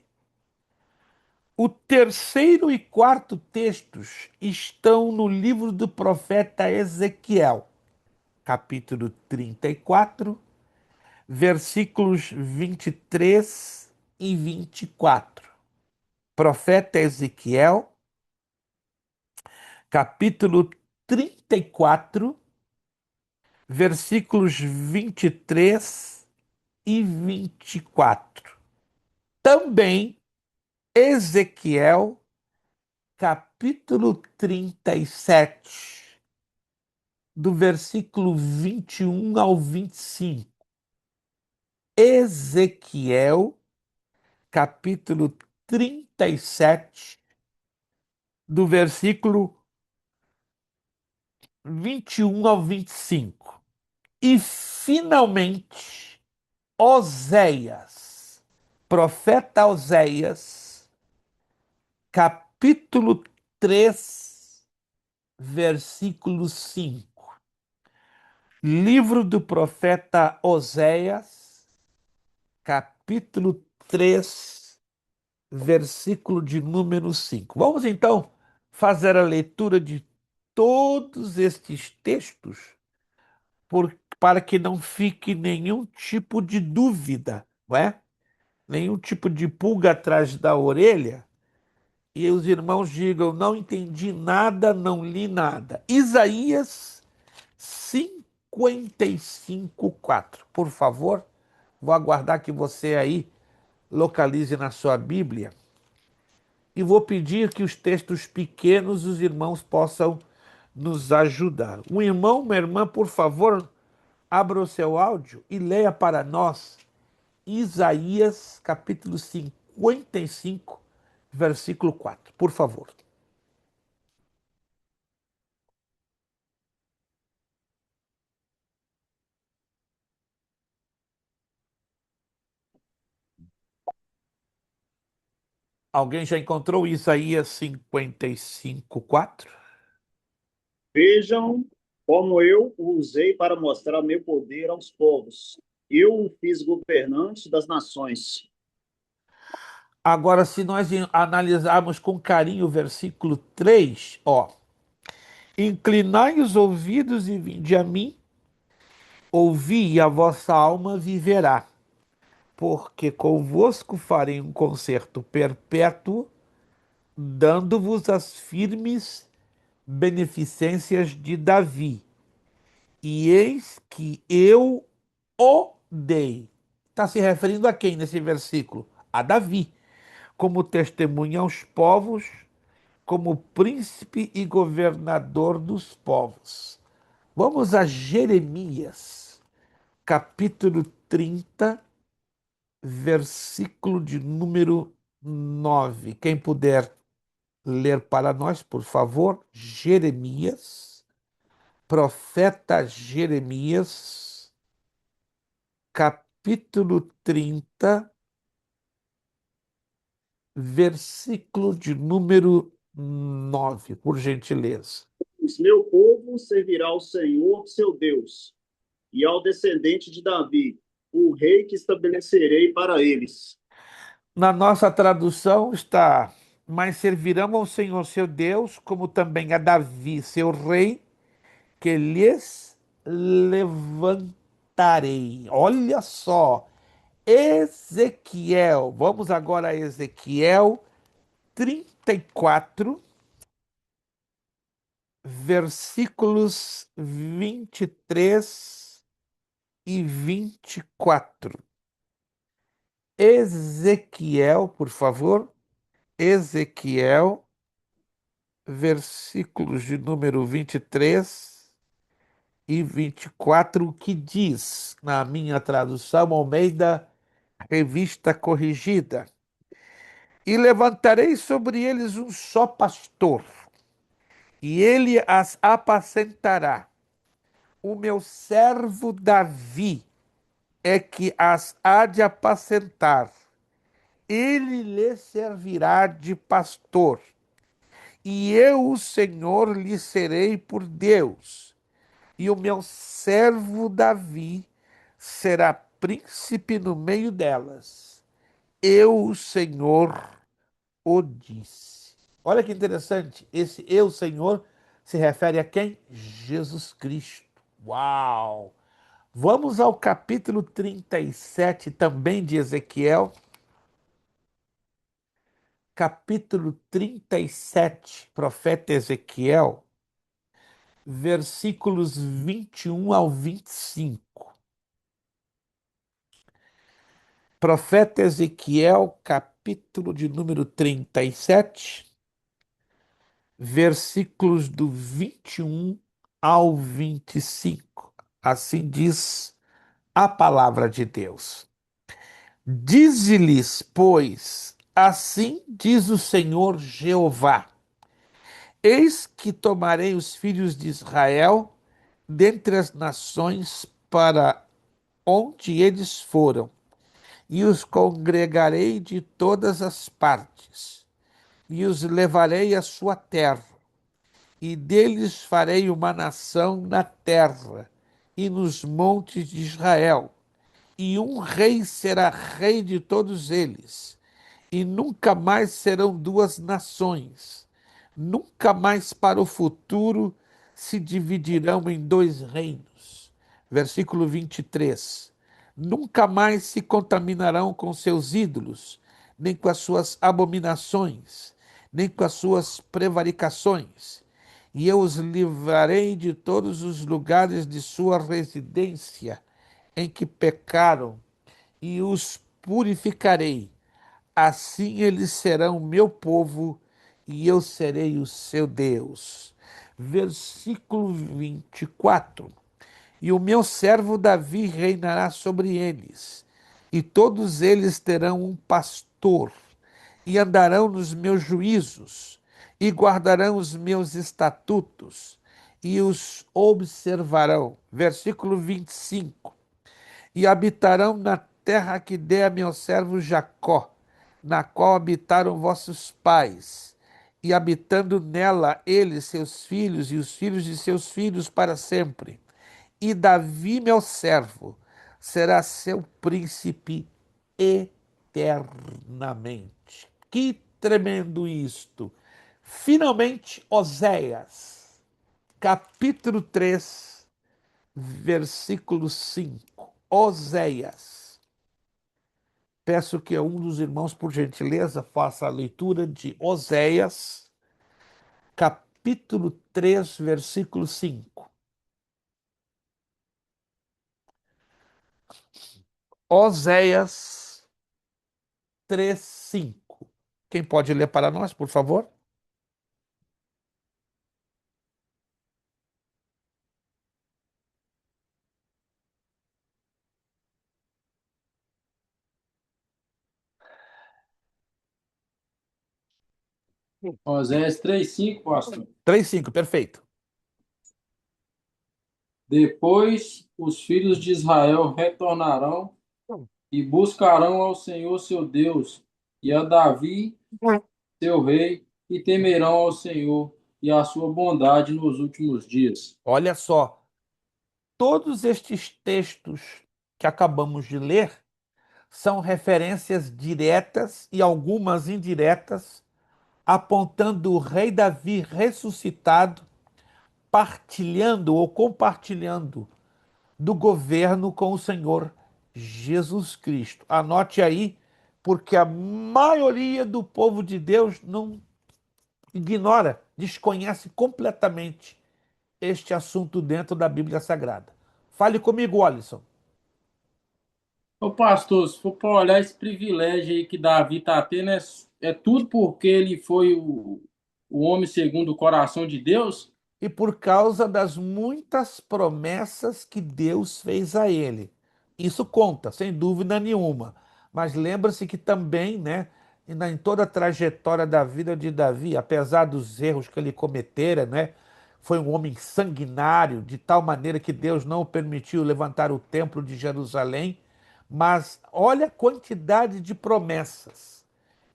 O terceiro e quarto textos estão no livro do profeta Ezequiel, capítulo 34, versículos 23 e 24. Profeta Ezequiel, capítulo 34, versículos 23 e 24. Também Ezequiel, capítulo 37, do versículo 21 ao 25. Ezequiel, capítulo 37, do versículo 21 ao 25. E, finalmente, Oséias, profeta Oséias, capítulo 3, versículo 5. Livro do profeta Oséias, capítulo 3, versículo de número 5. Vamos então fazer a leitura de todos estes textos para que não fique nenhum tipo de dúvida, não é? Nenhum tipo de pulga atrás da orelha e os irmãos digam: não entendi nada, não li nada. Isaías 55, 4. Por favor, vou aguardar que você aí localize na sua Bíblia e vou pedir que os textos pequenos os irmãos possam nos ajudar. Um irmão, uma irmã, por favor, abra o seu áudio e leia para nós Isaías, capítulo 55, versículo 4. Por favor. Alguém já encontrou Isaías 55, 4? Vejam como eu o usei para mostrar meu poder aos povos. Eu o fiz governante das nações. Agora, se nós analisarmos com carinho o versículo 3, ó. Inclinai os ouvidos e vinde a mim, ouvi e a vossa alma viverá, porque convosco farei um concerto perpétuo, dando-vos as firmes beneficências de Davi. E eis que eu o dei. Está se referindo a quem nesse versículo? A Davi, como testemunha aos povos, como príncipe e governador dos povos. Vamos a Jeremias, capítulo 30, versículo de número 9. Quem puder ler para nós, por favor, Jeremias, profeta Jeremias, capítulo 30, versículo de número 9, por gentileza. Pois meu povo servirá ao Senhor, seu Deus, e ao descendente de Davi, o rei que estabelecerei para eles. Na nossa tradução está: mas servirão ao Senhor seu Deus, como também a Davi, seu rei, que lhes levantarei. Olha só, Ezequiel, vamos agora a Ezequiel 34, versículos 23 e 24. Ezequiel, por favor, Ezequiel, versículos de número 23 e 24, que diz, na minha tradução, Almeida, Revista Corrigida: E levantarei sobre eles um só pastor, e ele as apacentará. O meu servo Davi é que as há de apacentar. Ele lhe servirá de pastor, e eu, o Senhor, lhe serei por Deus, e o meu servo Davi será príncipe no meio delas. Eu, o Senhor, o disse. Olha que interessante, esse eu, Senhor, se refere a quem? Jesus Cristo. Uau! Vamos ao capítulo 37 também de Ezequiel. Capítulo 37, profeta Ezequiel, versículos 21 ao 25. Profeta Ezequiel, capítulo de número 37, versículos do 21 ao 25. Assim diz a palavra de Deus. Dize-lhes, pois, assim diz o Senhor Jeová: Eis que tomarei os filhos de Israel dentre as nações para onde eles foram, e os congregarei de todas as partes, e os levarei à sua terra, e deles farei uma nação na terra e nos montes de Israel, e um rei será rei de todos eles, e nunca mais serão duas nações, nunca mais para o futuro se dividirão em dois reinos. Versículo 23. Nunca mais se contaminarão com seus ídolos, nem com as suas abominações, nem com as suas prevaricações. E eu os livrarei de todos os lugares de sua residência em que pecaram, e os purificarei. Assim eles serão meu povo e eu serei o seu Deus. Versículo 24. E o meu servo Davi reinará sobre eles, e todos eles terão um pastor, e andarão nos meus juízos, e guardarão os meus estatutos, e os observarão. Versículo 25. E habitarão na terra que dei a meu servo Jacó, na qual habitaram vossos pais, e habitando nela eles, seus filhos, e os filhos de seus filhos para sempre. E Davi, meu servo, será seu príncipe eternamente. Que tremendo isto! Finalmente, Oséias, capítulo 3, versículo 5. Oséias. Peço que um dos irmãos, por gentileza, faça a leitura de Oséias, capítulo 3, versículo 5. Oséias 3, 5. Quem pode ler para nós, por favor? Oséias 3:5, pastor. 3, 5, perfeito. Depois os filhos de Israel retornarão e buscarão ao Senhor seu Deus e a Davi, seu rei, e temerão ao Senhor e a sua bondade nos últimos dias. Olha só, todos estes textos que acabamos de ler são referências diretas e algumas indiretas, apontando o rei Davi ressuscitado, partilhando ou compartilhando do governo com o Senhor Jesus Cristo. Anote aí, porque a maioria do povo de Deus não ignora, desconhece completamente este assunto dentro da Bíblia Sagrada. Fale comigo, Alisson. Ô pastor, se for para olhar esse privilégio aí que Davi está tendo, é tudo porque ele foi o homem segundo o coração de Deus? E por causa das muitas promessas que Deus fez a ele. Isso conta, sem dúvida nenhuma. Mas lembra-se que também, né, em toda a trajetória da vida de Davi, apesar dos erros que ele cometera, né, foi um homem sanguinário, de tal maneira que Deus não o permitiu levantar o templo de Jerusalém. Mas olha a quantidade de promessas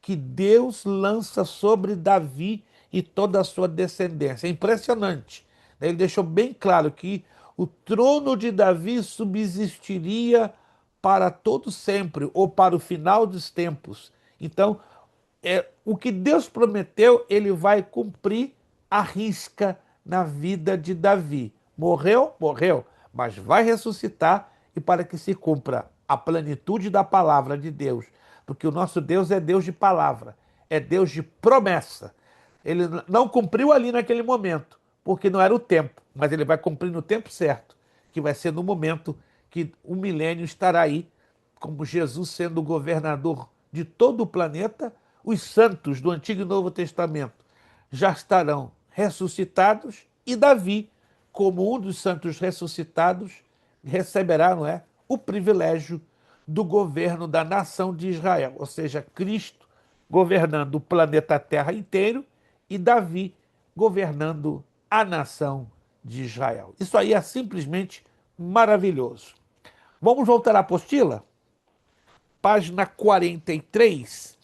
que Deus lança sobre Davi e toda a sua descendência. É impressionante. Ele deixou bem claro que o trono de Davi subsistiria para todo sempre, ou para o final dos tempos. Então, o que Deus prometeu, ele vai cumprir à risca na vida de Davi. Morreu? Morreu, mas vai ressuscitar e para que se cumpra a plenitude da palavra de Deus, porque o nosso Deus é Deus de palavra, é Deus de promessa. Ele não cumpriu ali naquele momento, porque não era o tempo, mas ele vai cumprir no tempo certo, que vai ser no momento que o milênio estará aí, como Jesus sendo o governador de todo o planeta. Os santos do Antigo e Novo Testamento já estarão ressuscitados e Davi, como um dos santos ressuscitados, receberá, não é, o privilégio do governo da nação de Israel, ou seja, Cristo governando o planeta Terra inteiro e Davi governando a nação de Israel. Isso aí é simplesmente maravilhoso. Vamos voltar à apostila? Página 43.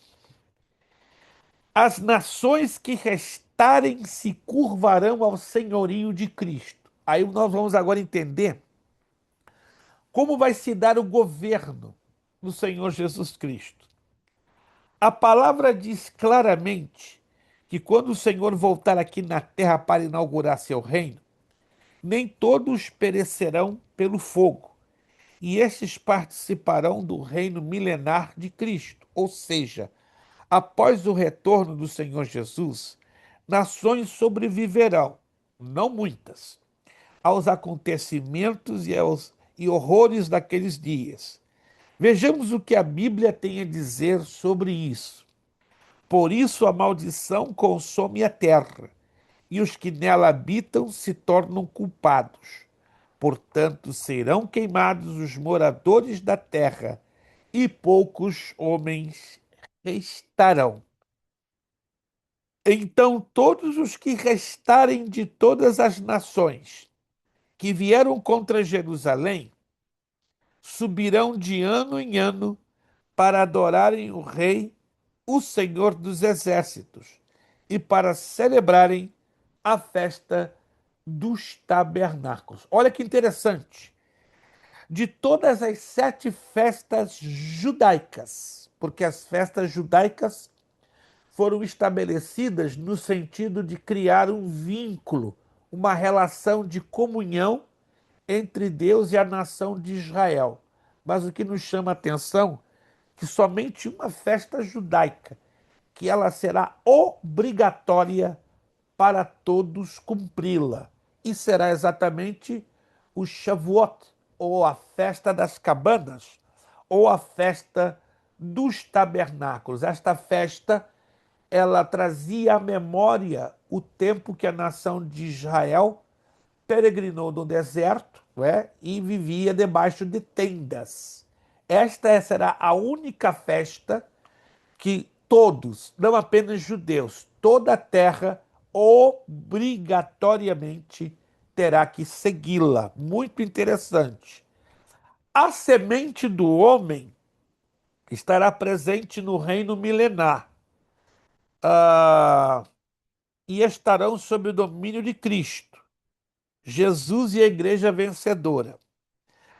As nações que restarem se curvarão ao senhorio de Cristo. Aí nós vamos agora entender como vai se dar o governo do Senhor Jesus Cristo. A palavra diz claramente que quando o Senhor voltar aqui na terra para inaugurar seu reino, nem todos perecerão pelo fogo, e estes participarão do reino milenar de Cristo. Ou seja, após o retorno do Senhor Jesus, nações sobreviverão, não muitas, aos acontecimentos e horrores daqueles dias. Vejamos o que a Bíblia tem a dizer sobre isso. Por isso a maldição consome a terra, e os que nela habitam se tornam culpados. Portanto, serão queimados os moradores da terra, e poucos homens restarão. Então, todos os que restarem de todas as nações que vieram contra Jerusalém subirão de ano em ano para adorarem o Rei, o Senhor dos Exércitos, e para celebrarem a festa dos tabernáculos. Olha que interessante. De todas as 7 festas judaicas, porque as festas judaicas foram estabelecidas no sentido de criar um vínculo, uma relação de comunhão entre Deus e a nação de Israel. Mas o que nos chama a atenção é que somente uma festa judaica, que ela será obrigatória para todos cumpri-la. E será exatamente o Shavuot, ou a festa das cabanas, ou a festa dos tabernáculos. Esta festa, ela trazia à memória o tempo que a nação de Israel peregrinou no deserto, não é? E vivia debaixo de tendas. Esta será a única festa que todos, não apenas judeus, toda a terra obrigatoriamente terá que segui-la. Muito interessante. A semente do homem estará presente no reino milenar. e estarão sob o domínio de Cristo, Jesus e a igreja vencedora.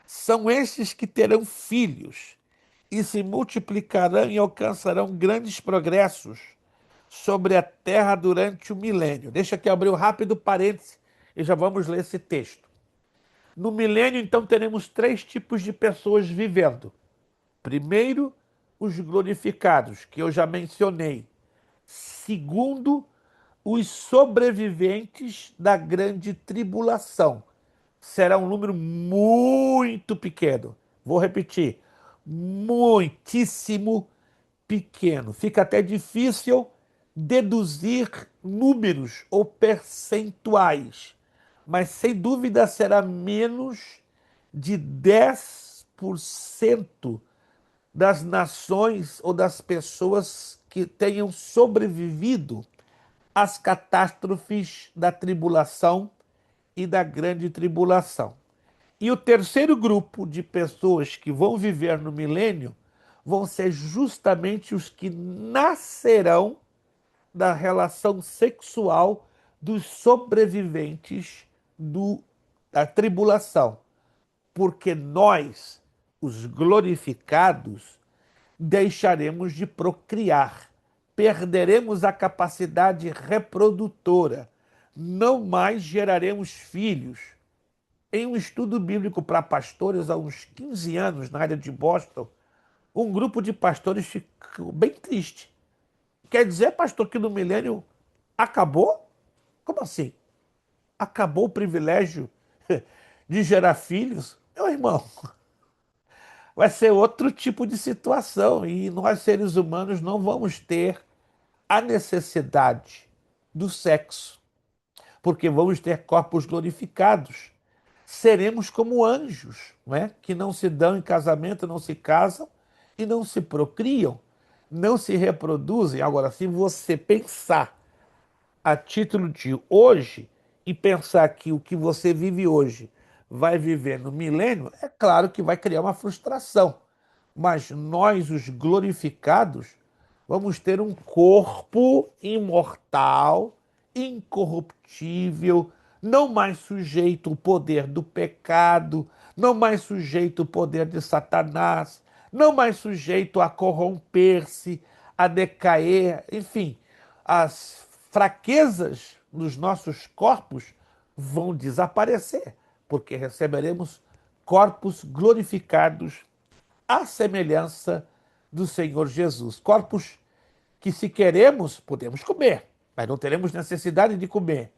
São estes que terão filhos e se multiplicarão e alcançarão grandes progressos sobre a terra durante o milênio. Deixa aqui abrir um rápido parêntese e já vamos ler esse texto. No milênio, então, teremos três tipos de pessoas vivendo. Primeiro, os glorificados, que eu já mencionei. Segundo, os sobreviventes da grande tribulação. Será um número muito pequeno. Vou repetir, muitíssimo pequeno. Fica até difícil deduzir números ou percentuais, mas sem dúvida será menos de 10% das nações ou das pessoas que tenham sobrevivido às catástrofes da tribulação e da grande tribulação. E o terceiro grupo de pessoas que vão viver no milênio vão ser justamente os que nascerão da relação sexual dos sobreviventes da tribulação. Porque nós, os glorificados, deixaremos de procriar, perderemos a capacidade reprodutora, não mais geraremos filhos. Em um estudo bíblico para pastores há uns 15 anos, na área de Boston, um grupo de pastores ficou bem triste. Quer dizer, pastor, que no milênio acabou? Como assim? Acabou o privilégio de gerar filhos? Meu irmão, vai ser outro tipo de situação e nós, seres humanos, não vamos ter a necessidade do sexo, porque vamos ter corpos glorificados. Seremos como anjos, não é? Que não se dão em casamento, não se casam e não se procriam, não se reproduzem. Agora, se você pensar a título de hoje e pensar que o que você vive hoje vai viver no milênio, é claro que vai criar uma frustração. Mas nós, os glorificados, vamos ter um corpo imortal, incorruptível, não mais sujeito ao poder do pecado, não mais sujeito ao poder de Satanás, não mais sujeito a corromper-se, a decair, enfim, as fraquezas dos nossos corpos vão desaparecer, porque receberemos corpos glorificados à semelhança do Senhor Jesus. Corpos que, se queremos, podemos comer, mas não teremos necessidade de comer.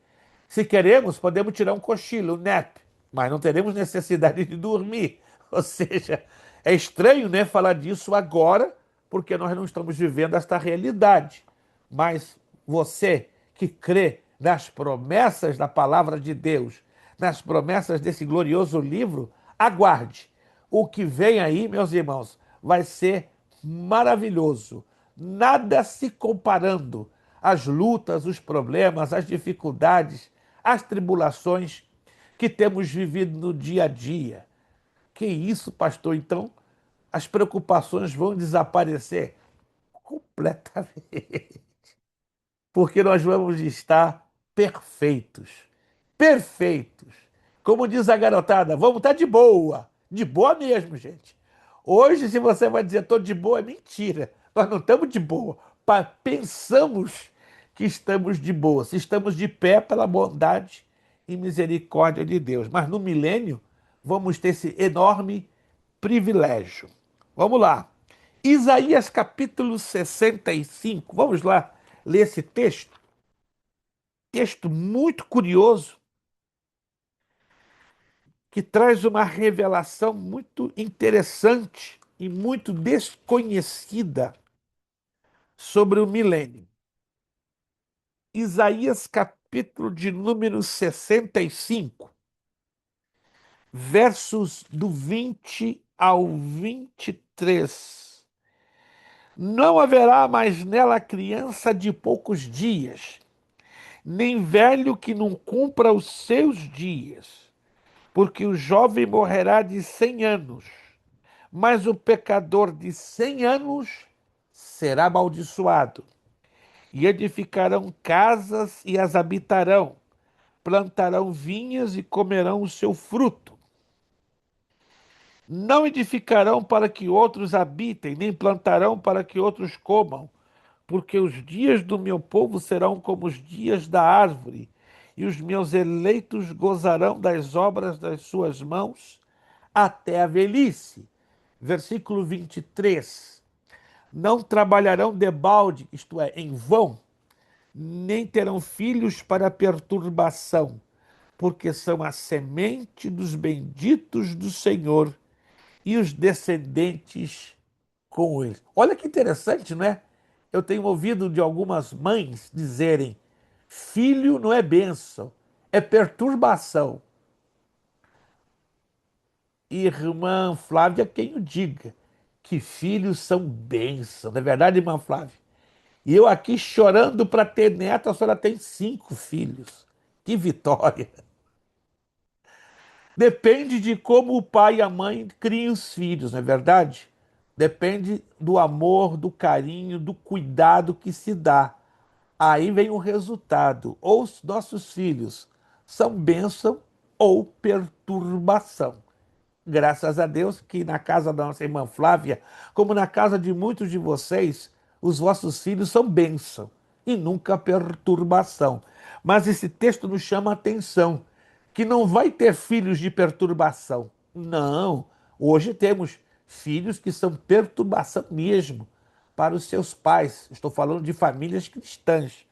Se queremos, podemos tirar um cochilo, um nap, mas não teremos necessidade de dormir. Ou seja, é estranho, né, falar disso agora, porque nós não estamos vivendo esta realidade. Mas você que crê nas promessas da palavra de Deus, nas promessas desse glorioso livro, aguarde. O que vem aí, meus irmãos, vai ser maravilhoso. Nada se comparando às lutas, os problemas, as dificuldades, as tribulações que temos vivido no dia a dia. Que isso, pastor? Então, as preocupações vão desaparecer completamente, porque nós vamos estar perfeitos. Perfeitos. Como diz a garotada, vamos estar de boa mesmo, gente. Hoje, se você vai dizer estou de boa, é mentira. Nós não estamos de boa. Pensamos que estamos de boa. Se estamos de pé pela bondade e misericórdia de Deus. Mas no milênio, vamos ter esse enorme privilégio. Vamos lá. Isaías capítulo 65. Vamos lá ler esse texto. Texto muito curioso, que traz uma revelação muito interessante e muito desconhecida sobre o milênio. Isaías capítulo de número 65, versos do 20 ao 23. Não haverá mais nela criança de poucos dias, nem velho que não cumpra os seus dias, porque o jovem morrerá de 100 anos, mas o pecador de 100 anos será amaldiçoado. e edificarão casas e as habitarão, plantarão vinhas e comerão o seu fruto. Não edificarão para que outros habitem, nem plantarão para que outros comam, porque os dias do meu povo serão como os dias da árvore, e os meus eleitos gozarão das obras das suas mãos até a velhice. Versículo 23. Não trabalharão debalde, isto é, em vão, nem terão filhos para perturbação, porque são a semente dos benditos do Senhor e os descendentes com eles. Olha que interessante, não é? Eu tenho ouvido de algumas mães dizerem: filho não é bênção, é perturbação. Irmã Flávia, quem o diga, que filhos são bênção, não é verdade, irmã Flávia? E eu aqui chorando para ter neto, a senhora tem 5 filhos. Que vitória! Depende de como o pai e a mãe criam os filhos, não é verdade? Depende do amor, do carinho, do cuidado que se dá. Aí vem o resultado. Ou os nossos filhos são bênção ou perturbação. Graças a Deus que na casa da nossa irmã Flávia, como na casa de muitos de vocês, os vossos filhos são bênção e nunca perturbação. Mas esse texto nos chama a atenção, que não vai ter filhos de perturbação. Não, hoje temos filhos que são perturbação mesmo para os seus pais. Estou falando de famílias cristãs.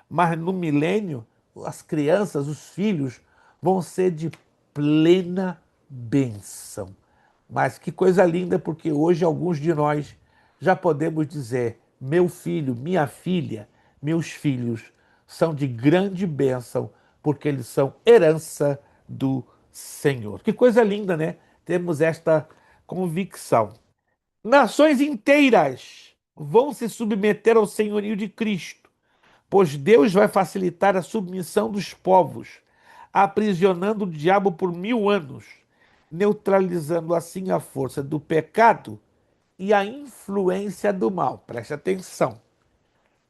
Mas no milênio, as crianças, os filhos, vão ser de plena bênção. Mas que coisa linda, porque hoje alguns de nós já podemos dizer: meu filho, minha filha, meus filhos são de grande bênção, porque eles são herança do Senhor. Que coisa linda, né? Temos esta convicção. Nações inteiras vão se submeter ao senhorio de Cristo, pois Deus vai facilitar a submissão dos povos, aprisionando o diabo por 1000 anos, neutralizando assim a força do pecado e a influência do mal. Preste atenção.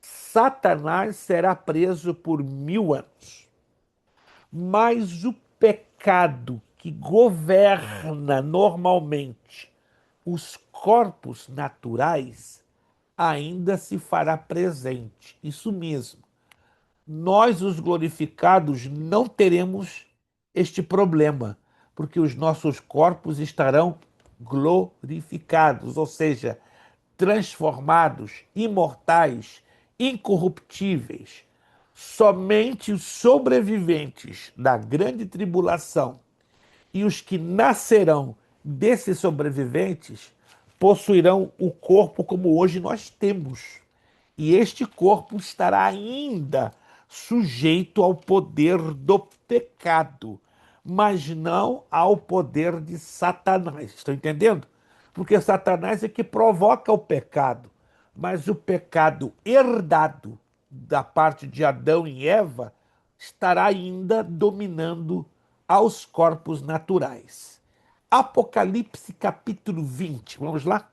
Satanás será preso por 1000 anos, mas o pecado que governa normalmente os corpos naturais ainda se fará presente. Isso mesmo. Nós, os glorificados, não teremos este problema, porque os nossos corpos estarão glorificados, ou seja, transformados, imortais, incorruptíveis. Somente os sobreviventes da grande tribulação e os que nascerão desses sobreviventes possuirão o corpo como hoje nós temos. E este corpo estará ainda sujeito ao poder do pecado, mas não ao poder de Satanás. Estão entendendo? Porque Satanás é que provoca o pecado, mas o pecado herdado da parte de Adão e Eva estará ainda dominando aos corpos naturais. Apocalipse capítulo 20. Vamos lá?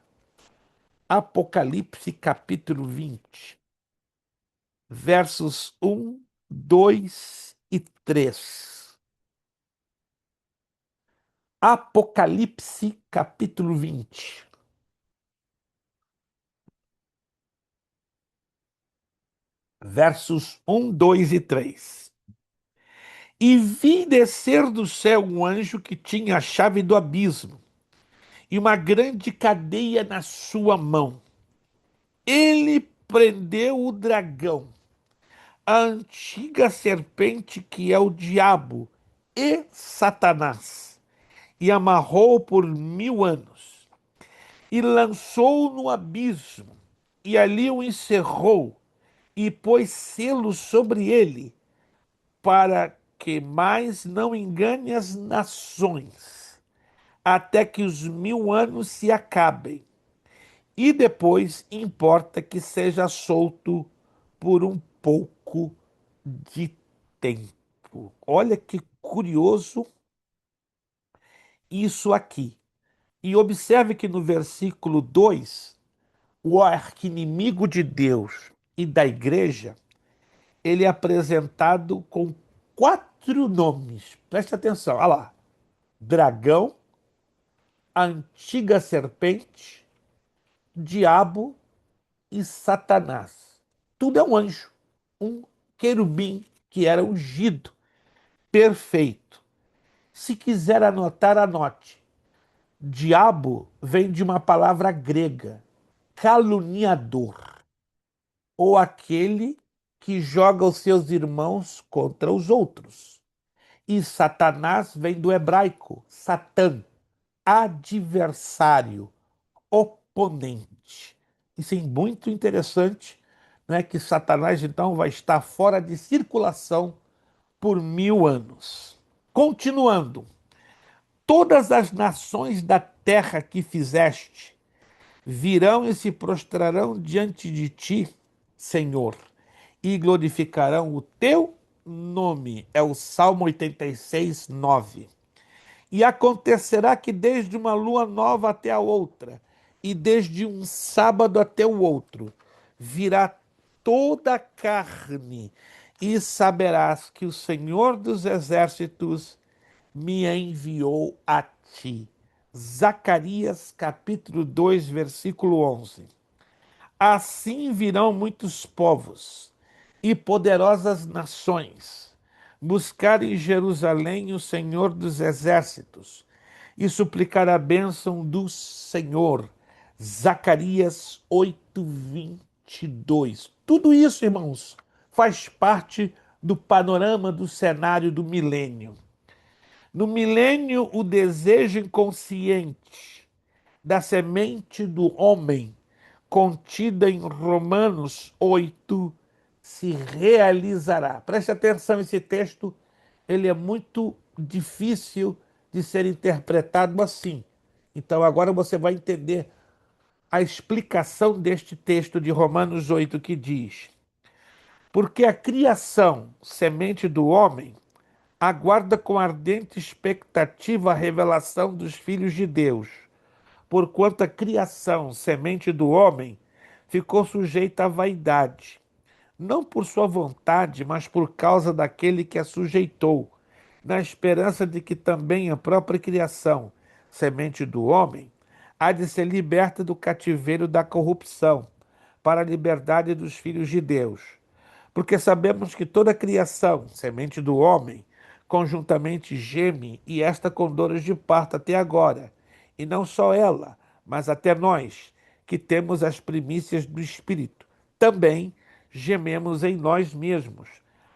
Apocalipse capítulo 20, versos 1, 2 e 3. Apocalipse capítulo 20, versos 1, 2 e 3. E vi descer do céu um anjo que tinha a chave do abismo e uma grande cadeia na sua mão. Ele prendeu o dragão, a antiga serpente que é o diabo e Satanás, e amarrou por 1000 anos, e lançou-o no abismo, e ali o encerrou, e pôs selo sobre ele, para que mais não engane as nações, até que os 1000 anos se acabem. E depois importa que seja solto por um pouco de tempo. Olha que curioso isso aqui. E observe que no versículo 2, o arqui-inimigo de Deus e da igreja, ele é apresentado com 4 nomes. Preste atenção, olha lá. Dragão, a antiga serpente, diabo e Satanás. Tudo é um anjo, um querubim que era ungido, perfeito. Se quiser anotar, anote. Diabo vem de uma palavra grega, caluniador, ou aquele que joga os seus irmãos contra os outros. E Satanás vem do hebraico, Satã, adversário, oponente. Isso é muito interessante, né? Que Satanás então vai estar fora de circulação por 1000 anos. Continuando, todas as nações da terra que fizeste virão e se prostrarão diante de ti, Senhor, e glorificarão o teu nome. É o Salmo 86, 9. E acontecerá que desde uma lua nova até a outra, e desde um sábado até o outro, virá toda a carne, e saberás que o Senhor dos Exércitos me enviou a ti. Zacarias capítulo 2, versículo 11. Assim virão muitos povos e poderosas nações buscar em Jerusalém o Senhor dos Exércitos e suplicar a bênção do Senhor. Zacarias 8:22. Tudo isso, irmãos, faz parte do panorama do cenário do milênio. No milênio, o desejo inconsciente da semente do homem, contida em Romanos 8, se realizará. Preste atenção, esse texto ele é muito difícil de ser interpretado assim. Então agora você vai entender a explicação deste texto de Romanos 8 que diz: porque a criação, semente do homem, aguarda com ardente expectativa a revelação dos filhos de Deus, porquanto a criação, semente do homem, ficou sujeita à vaidade, não por sua vontade, mas por causa daquele que a sujeitou, na esperança de que também a própria criação, semente do homem, há de ser liberta do cativeiro da corrupção, para a liberdade dos filhos de Deus. Porque sabemos que toda a criação, semente do homem, conjuntamente geme, e esta com dores de parto até agora. E não só ela, mas até nós, que temos as primícias do Espírito, também gememos em nós mesmos,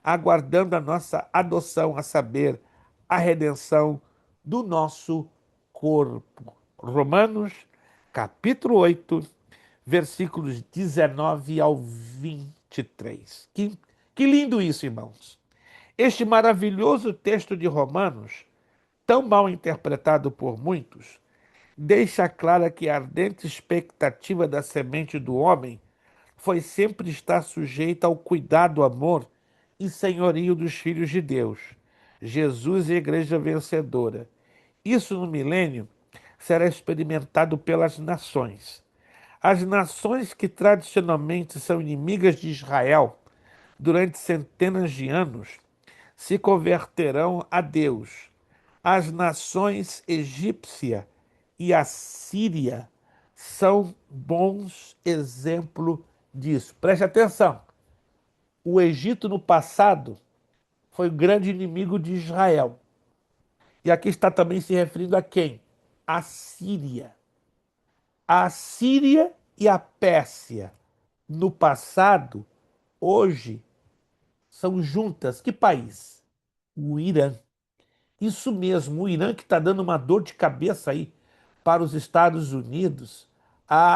aguardando a nossa adoção, a saber, a redenção do nosso corpo. Romanos, capítulo 8, versículos 19 ao 23. Que lindo isso, irmãos. Este maravilhoso texto de Romanos, tão mal interpretado por muitos, deixa clara que a ardente expectativa da semente do homem foi sempre estar sujeita ao cuidado, amor e senhorio dos filhos de Deus, Jesus e a igreja vencedora. Isso no milênio será experimentado pelas nações. As nações que tradicionalmente são inimigas de Israel durante centenas de anos se converterão a Deus. As nações egípcia e assíria são bons exemplos disso. Preste atenção. O Egito no passado foi o grande inimigo de Israel. E aqui está também se referindo a quem? A Síria. A Síria e a Pérsia, no passado, hoje, são juntas. Que país? O Irã. Isso mesmo, o Irã que está dando uma dor de cabeça aí para os Estados Unidos.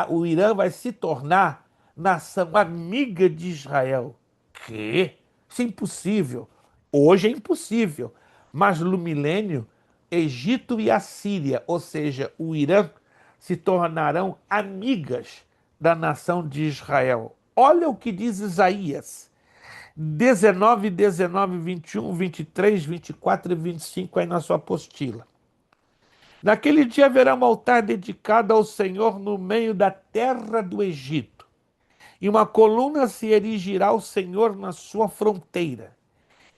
O Irã vai se tornar nação amiga de Israel. Que? Isso é impossível. Hoje é impossível. Mas no milênio, Egito e a Síria, ou seja, o Irã, se tornarão amigas da nação de Israel. Olha o que diz Isaías 19, 19, 21, 23, 24 e 25 aí na sua apostila. Naquele dia haverá um altar dedicado ao Senhor no meio da terra do Egito, e uma coluna se erigirá ao Senhor na sua fronteira.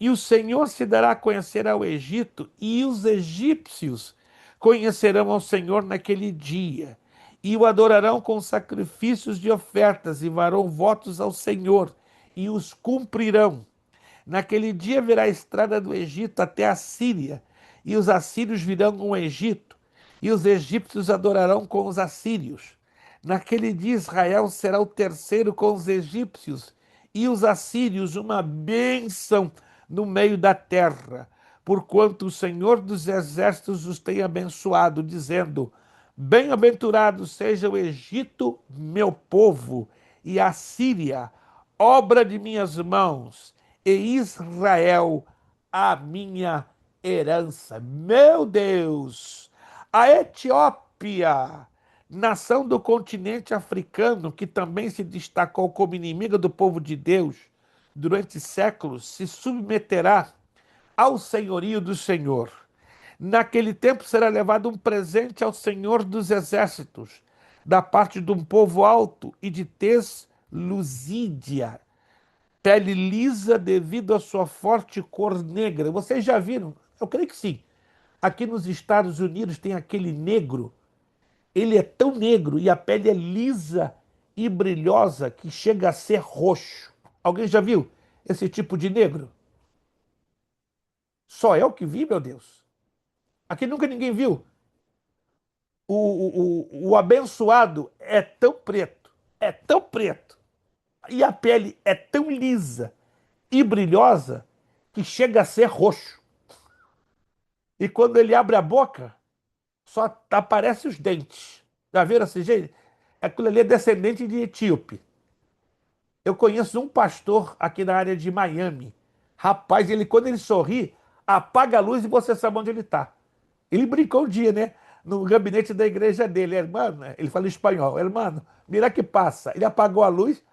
E o Senhor se dará a conhecer ao Egito, e os egípcios conhecerão ao Senhor naquele dia, e o adorarão com sacrifícios de ofertas, e farão votos ao Senhor, e os cumprirão. Naquele dia virá a estrada do Egito até a Síria, e os assírios virão com o Egito, e os egípcios adorarão com os assírios. Naquele dia Israel será o terceiro com os egípcios, e os assírios uma bênção no meio da terra, porquanto o Senhor dos exércitos os tem abençoado, dizendo: Bem-aventurado seja o Egito, meu povo, e a Síria, obra de minhas mãos, e Israel, a minha herança. Meu Deus! A Etiópia, nação do continente africano, que também se destacou como inimiga do povo de Deus durante séculos, se submeterá ao senhorio do Senhor. Naquele tempo será levado um presente ao Senhor dos exércitos, da parte de um povo alto e de tez luzídia, pele lisa devido à sua forte cor negra. Vocês já viram? Eu creio que sim. Aqui nos Estados Unidos tem aquele negro. Ele é tão negro e a pele é lisa e brilhosa que chega a ser roxo. Alguém já viu esse tipo de negro? Só eu que vi, meu Deus. Aqui nunca ninguém viu. O abençoado é tão preto, e a pele é tão lisa e brilhosa que chega a ser roxo. E quando ele abre a boca, só aparecem os dentes. Já viram esse jeito? Aquilo ali é descendente de etíope. Eu conheço um pastor aqui na área de Miami. Rapaz, ele quando ele sorri, apaga a luz e você sabe onde ele está. Ele brincou um dia, né? No gabinete da igreja dele. Hermano, ele fala em espanhol. Hermano, mira que passa. Ele apagou a luz,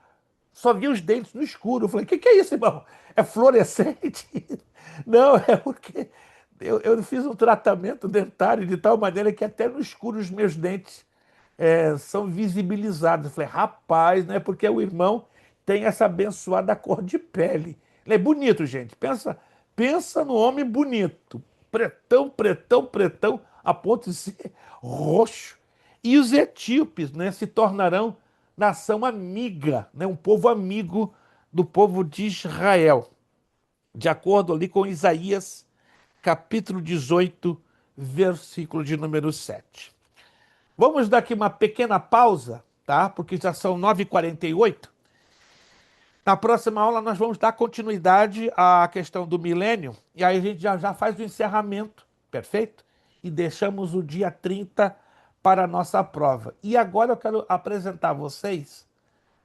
só vi os dentes no escuro. Eu falei, o que é isso, irmão? É fluorescente? Não, é porque eu fiz um tratamento dentário de tal maneira que até no escuro os meus dentes são visibilizados. Eu falei, rapaz, não é porque o irmão tem essa abençoada cor de pele. Ele é bonito, gente. Pensa no homem bonito. Pretão, pretão, pretão, a ponto de ser roxo. E os etíopes, né, se tornarão nação amiga, né, um povo amigo do povo de Israel, de acordo ali com Isaías, capítulo 18, versículo de número 7. Vamos dar aqui uma pequena pausa, tá? Porque já são 9h48. Na próxima aula nós vamos dar continuidade à questão do milênio, e aí a gente já faz o encerramento, perfeito? E deixamos o dia 30 para a nossa prova. E agora eu quero apresentar a vocês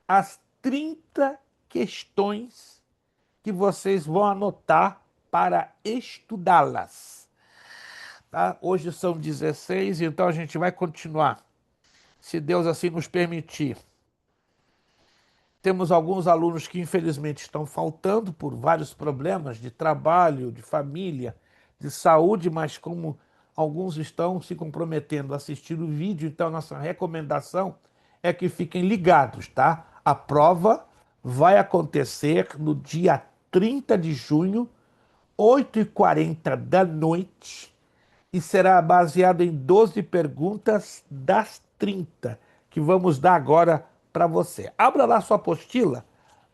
as 30 questões que vocês vão anotar para estudá-las. Tá? Hoje são 16, então a gente vai continuar, se Deus assim nos permitir. Temos alguns alunos que infelizmente estão faltando por vários problemas de trabalho, de família, de saúde, mas como alguns estão se comprometendo a assistir o vídeo, então nossa recomendação é que fiquem ligados, tá? A prova vai acontecer no dia 30 de junho, 8h40 da noite, e será baseado em 12 perguntas das 30 que vamos dar agora para você. Abra lá sua apostila,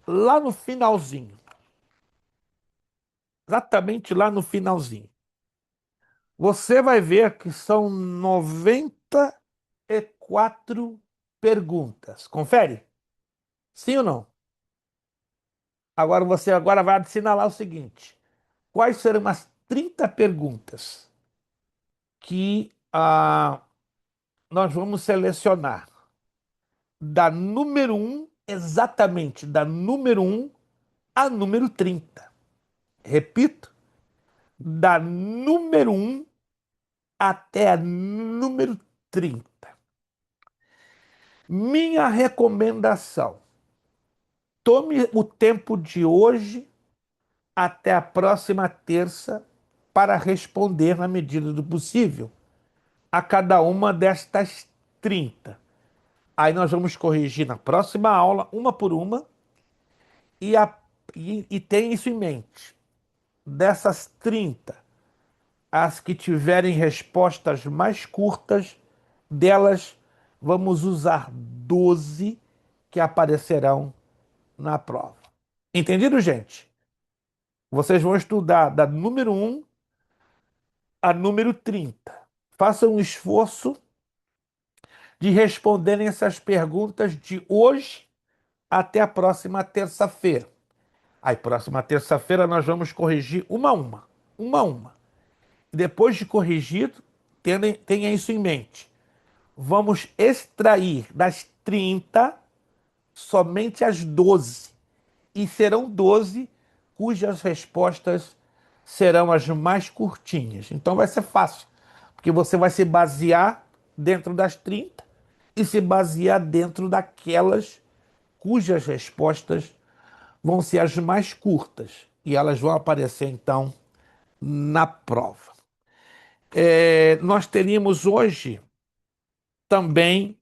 lá no finalzinho. Exatamente lá no finalzinho. Você vai ver que são 94 perguntas. Confere? Sim ou não? Agora você vai assinalar o seguinte. Quais serão as 30 perguntas que nós vamos selecionar? Da número 1, exatamente da número 1 a número 30. Repito, da número 1 até a número 30. Minha recomendação: tome o tempo de hoje até a próxima terça para responder, na medida do possível, a cada uma destas 30. Aí nós vamos corrigir na próxima aula, uma por uma, e tem isso em mente. Dessas 30, as que tiverem respostas mais curtas, delas vamos usar 12 que aparecerão na prova. Entendido, gente? Vocês vão estudar da número 1 a número 30. Façam um esforço de responderem essas perguntas de hoje até a próxima terça-feira. Aí, próxima terça-feira, nós vamos corrigir uma a uma. Uma a uma. Depois de corrigido, tenha isso em mente. Vamos extrair das 30 somente as 12. E serão 12 cujas respostas serão as mais curtinhas. Então vai ser fácil, porque você vai se basear dentro das 30 e se basear dentro daquelas cujas respostas vão ser as mais curtas. E elas vão aparecer, então, na prova. Nós teríamos hoje também.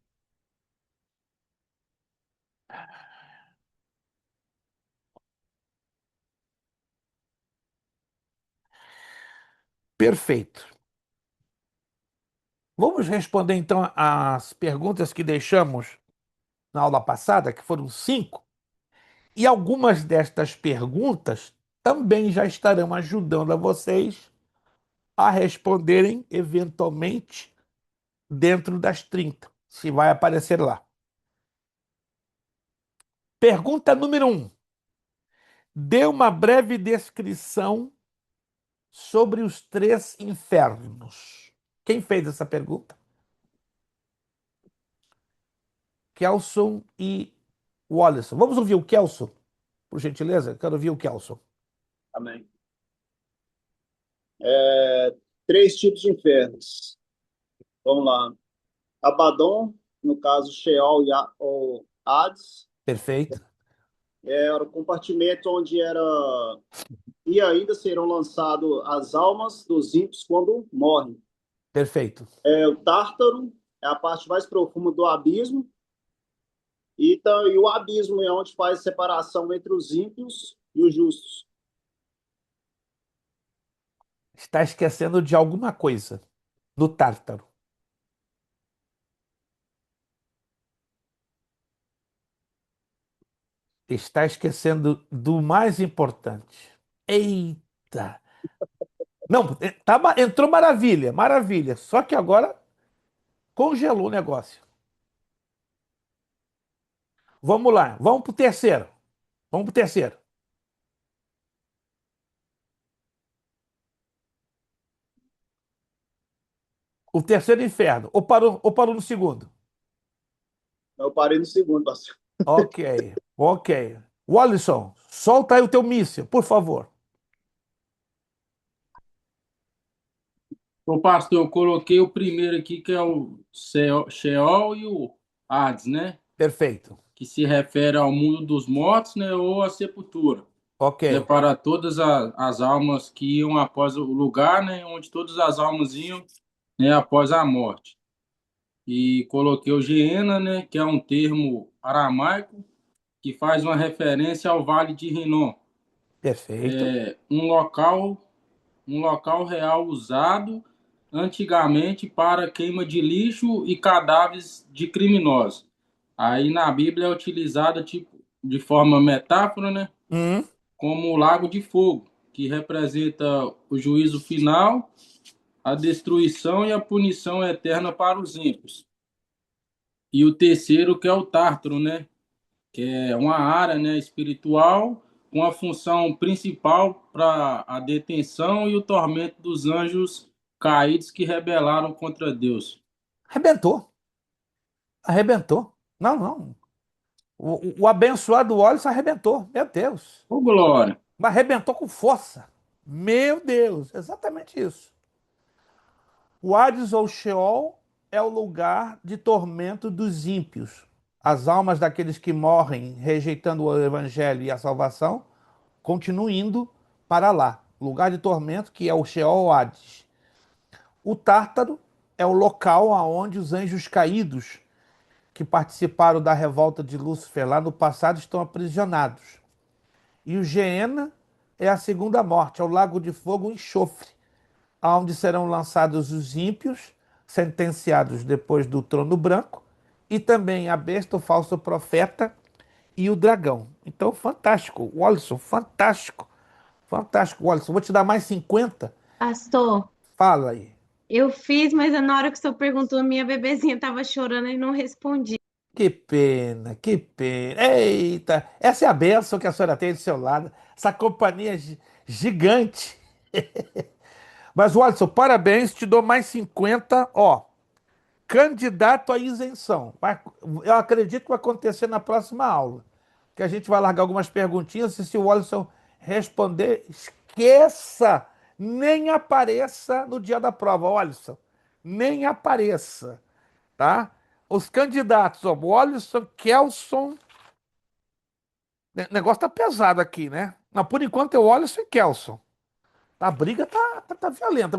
Perfeito. Vamos responder então as perguntas que deixamos na aula passada, que foram 5. E algumas destas perguntas também já estarão ajudando a vocês a responderem eventualmente dentro das 30, se vai aparecer lá. Pergunta número 1. Dê uma breve descrição sobre os 3 infernos. Quem fez essa pergunta? Kelson e Wallace. Vamos ouvir o Kelson, por gentileza? Quero ouvir o Kelson. Amém. 3 tipos de infernos. Vamos lá. Abaddon, no caso Sheol ou Hades, Perfeito, era o compartimento onde e ainda serão lançadas as almas dos ímpios quando morrem. perfeito. O Tártaro é a parte mais profunda do abismo, e o abismo é onde faz separação entre os ímpios e os justos. Está esquecendo de alguma coisa no Tártaro. Está esquecendo do mais importante. Eita! Não, entrou maravilha, maravilha. Só que agora congelou o negócio. Vamos lá, vamos para o terceiro. Vamos para o terceiro. O terceiro inferno. Ou parou no segundo? Eu parei no segundo, pastor. Ok, ok. Wallison, solta aí o teu míssil, por favor. Ô, pastor, eu coloquei o primeiro aqui, que é o Sheol e o Hades, né? Perfeito. Que se refere ao mundo dos mortos, né? Ou à sepultura. Ok, É para todas as almas que iam após o lugar, né? Onde todas as almas iam, né? Após a morte. E coloquei o Geena, né? Que é um termo aramaico que faz uma referência ao Vale de Rinom. perfeito. Um local real usado antigamente para queima de lixo e cadáveres de criminosos. Aí na Bíblia é utilizada tipo, de forma metáfora, né, Hum, como o lago de fogo, que representa o juízo final, a destruição e a punição eterna para os ímpios. E o terceiro que é o Tártaro, né, que é uma área, né, espiritual com a função principal para a detenção e o tormento dos anjos caídos que rebelaram contra Deus. arrebentou. Arrebentou. Não, não. O abençoado Wallace arrebentou. Meu Deus. Ô, glória! Mas arrebentou com força. Meu Deus. Exatamente isso. O Hades ou Sheol é o lugar de tormento dos ímpios. As almas daqueles que morrem rejeitando o evangelho e a salvação continuam indo para lá. Lugar de tormento que é o Sheol ou Hades. O Tártaro é o local aonde os anjos caídos que participaram da revolta de Lúcifer lá no passado estão aprisionados. E o Geena é a segunda morte, é o lago de fogo e enxofre, onde serão lançados os ímpios, sentenciados depois do trono branco, e também a besta, o falso profeta e o dragão. Então, fantástico, Wallison, fantástico, fantástico, Wallison. Vou te dar mais 50. Pastor, Fala aí. eu fiz, mas na hora que o senhor perguntou, minha bebezinha estava chorando e não respondi. Que pena, que pena. Eita, essa é a bênção que a senhora tem do seu lado, essa companhia gigante. Mas, Wallison, parabéns, te dou mais 50. Ó, candidato à isenção. Eu acredito que vai acontecer na próxima aula. Que a gente vai largar algumas perguntinhas e se o Wallison responder, esqueça, nem apareça no dia da prova, Wallison. Nem apareça, tá? Os candidatos, ó, Wallison, Kelson. O negócio tá pesado aqui, né? Mas por enquanto é o Wallison e Kelson. A briga tá violenta.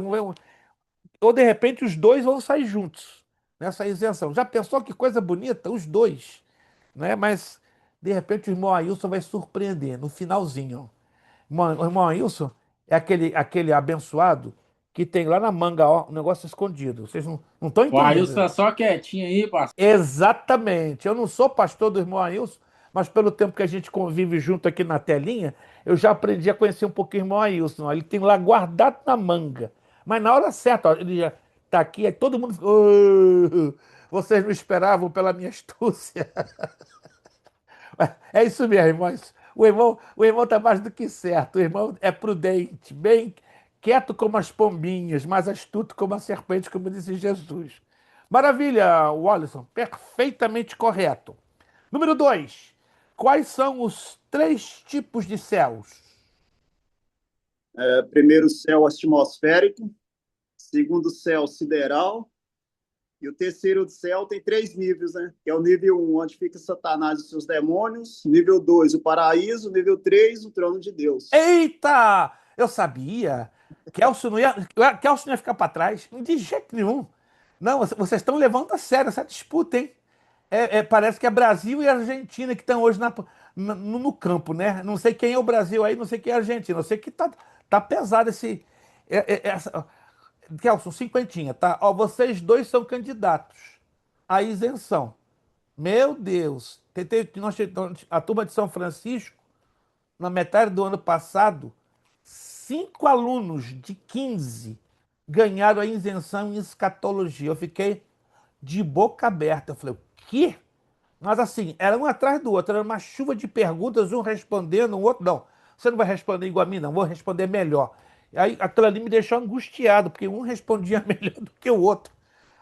Ou de repente os dois vão sair juntos nessa isenção. Já pensou que coisa bonita? Os dois, né? Mas de repente o irmão Ailson vai surpreender no finalzinho. O irmão Ailson é aquele abençoado que tem lá na manga, ó, um negócio escondido. Vocês não estão O Ailson entendendo. tá só quietinho aí, pastor. Exatamente. Eu não sou pastor do irmão Ailson, mas pelo tempo que a gente convive junto aqui na telinha, eu já aprendi a conhecer um pouquinho o irmão Ailson. Ó. Ele tem lá guardado na manga. Mas na hora certa, ó, ele já tá aqui, aí todo mundo fica, "Oh, vocês não esperavam pela minha astúcia." É isso mesmo, irmãos. O irmão está mais do que certo. O irmão é prudente, bem quieto como as pombinhas, mas astuto como a serpente, como disse Jesus. Maravilha, Wallison. Perfeitamente correto. Número 2. Quais são os 3 tipos de céus? Primeiro céu atmosférico, segundo céu sideral, e o terceiro céu tem 3 níveis, né? Que é o nível 1, onde fica Satanás e seus demônios, nível 2, o paraíso, nível 3, o trono de Deus. Eita! Eu sabia. Kelson não ia ficar para trás, de jeito nenhum. Não, vocês estão levando a sério essa disputa, hein? Parece que é Brasil e Argentina que estão hoje no campo, né? Não sei quem é o Brasil aí, não sei quem é a Argentina. Eu sei que tá pesado esse. Kelson, cinquentinha, tá? Ó, vocês dois são candidatos à isenção. Meu Deus. A turma de São Francisco, na metade do ano passado, 5 alunos de 15 ganharam a isenção em escatologia. Eu fiquei de boca aberta. Eu falei, o quê? Mas assim, era um atrás do outro, era uma chuva de perguntas, um respondendo, o outro não. Você não vai responder igual a mim, não, vou responder melhor. Aí aquilo ali me deixou angustiado, porque um respondia melhor do que o outro.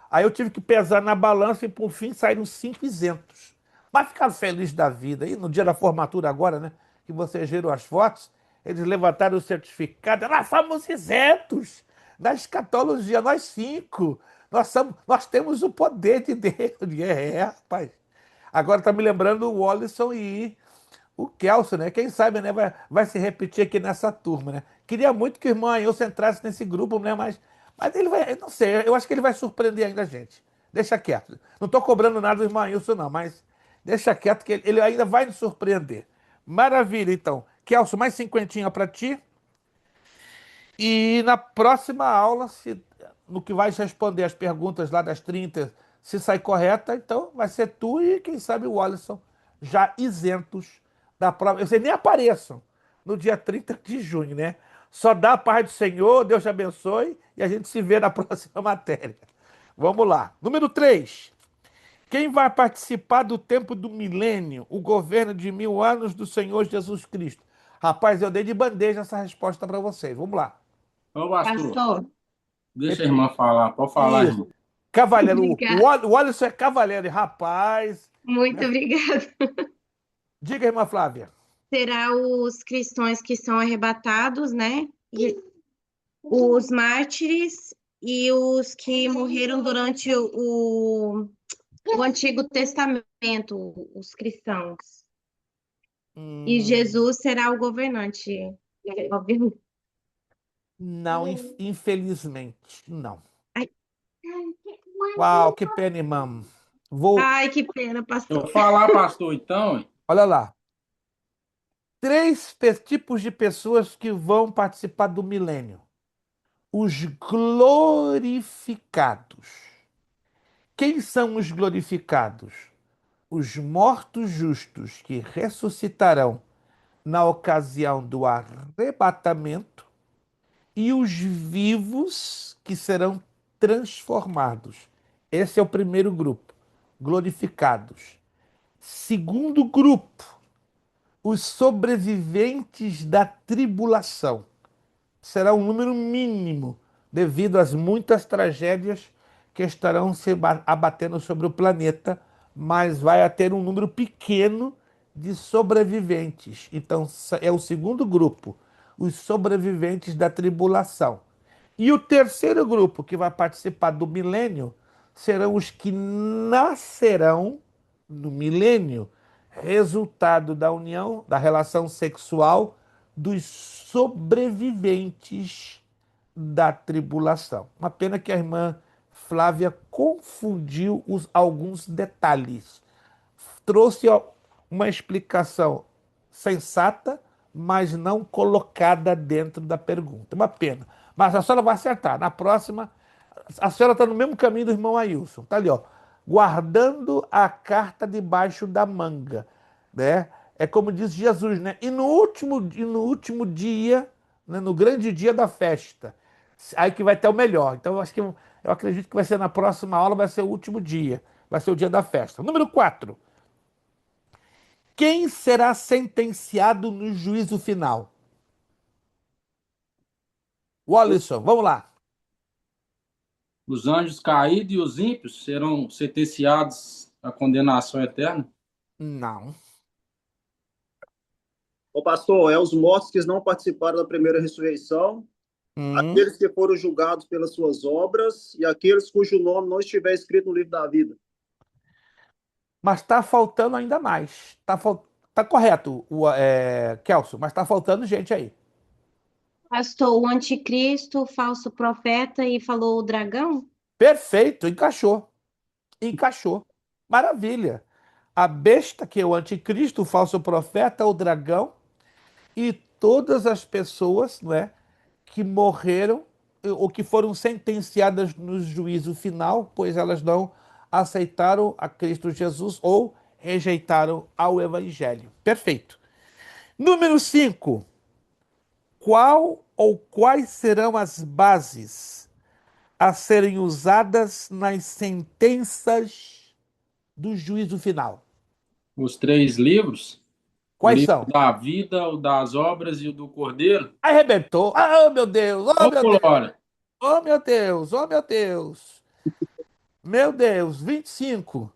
Aí eu tive que pesar na balança e por fim saíram 5 isentos. Mas ficaram felizes da vida. E no dia da formatura agora, né, que vocês viram as fotos, eles levantaram o certificado. Nós somos isentos da escatologia, nós 5. Nós temos o poder de Deus. Rapaz. Agora tá me lembrando o Wallison e o Kelson, né? Quem sabe, né? Vai se repetir aqui nessa turma, né? Queria muito que o irmão Ailson entrasse nesse grupo, né? Mas ele vai, eu não sei, eu acho que ele vai surpreender ainda a gente. Deixa quieto. Não tô cobrando nada do irmão Ailson, não, mas deixa quieto que ele ainda vai nos surpreender. Maravilha, então. Kelson, mais 50 para ti. E na próxima aula, no que vais responder as perguntas lá das 30, se sair correta, então vai ser tu e, quem sabe, o Wallison, já isentos da prova. Vocês nem apareçam no dia 30 de junho, né? Só dá a paz do Senhor, Deus te abençoe e a gente se vê na próxima matéria. Vamos lá. Número 3. Quem vai participar do tempo do milênio, o governo de 1000 anos do Senhor Jesus Cristo? Rapaz, eu dei de bandeja essa resposta para vocês. Vamos lá. Ô, pastor, Pastor, deixa a irmã falar. Pode falar, Isso. irmão. Cavaleiro. obrigada. O Wallison é cavaleiro, rapaz. Muito obrigada. Diga, irmã Flávia. Será os cristãos que são arrebatados, né? E os mártires e os que morreram durante o Antigo Testamento, os cristãos. E Jesus será o governante, obviamente. Não, infelizmente, não. Ai. Uau, que pena, irmão. Vou, Ai, que pena, Eu pastor. vou falar, pastor, então. olha lá. Três tipos de pessoas que vão participar do milênio: os glorificados. Quem são os glorificados? Os mortos justos que ressuscitarão na ocasião do arrebatamento e os vivos que serão transformados. Esse é o primeiro grupo, glorificados. Segundo grupo, os sobreviventes da tribulação. Será um número mínimo, devido às muitas tragédias que estarão se abatendo sobre o planeta, mas vai ter um número pequeno de sobreviventes. Então, é o segundo grupo, os sobreviventes da tribulação. E o terceiro grupo que vai participar do milênio serão os que nascerão no milênio, resultado da união, da relação sexual dos sobreviventes da tribulação. Uma pena que a irmã Flávia confundiu alguns detalhes. Trouxe uma explicação sensata, mas não colocada dentro da pergunta. Uma pena. Mas a senhora vai acertar. Na próxima, a senhora está no mesmo caminho do irmão Ailson. Está ali, ó. Guardando a carta debaixo da manga. Né? É como diz Jesus, né? E no último dia, né? No grande dia da festa, aí que vai ter o melhor. Então, eu acredito que vai ser na próxima aula, vai ser o último dia. Vai ser o dia da festa. Número 4. Quem será sentenciado no juízo final? Wallison, vamos lá. Os anjos caídos e os ímpios serão sentenciados à condenação eterna. Não. Ô pastor, é os mortos que não participaram da primeira ressurreição, Hum. aqueles que foram julgados pelas suas obras e aqueles cujo nome não estiver escrito no livro da vida. Mas está faltando ainda mais. Tá correto, Kelso, mas está faltando gente aí. Pastor, o anticristo, o falso profeta e falou o dragão? Perfeito, encaixou. Encaixou. Maravilha. A besta, que é o anticristo, o falso profeta, o dragão e todas as pessoas, não é, que morreram ou que foram sentenciadas no juízo final, pois elas não aceitaram a Cristo Jesus ou rejeitaram ao Evangelho. Perfeito. Número 5. Qual ou quais serão as bases a serem usadas nas sentenças do juízo final? Os três livros, o Quais livro são? da vida, o das obras e o do cordeiro. Arrebentou. Ah, oh, meu Deus, oh, Ô, meu Deus, Glória, oh, meu Deus, oh, meu Deus. Meu Deus, 25.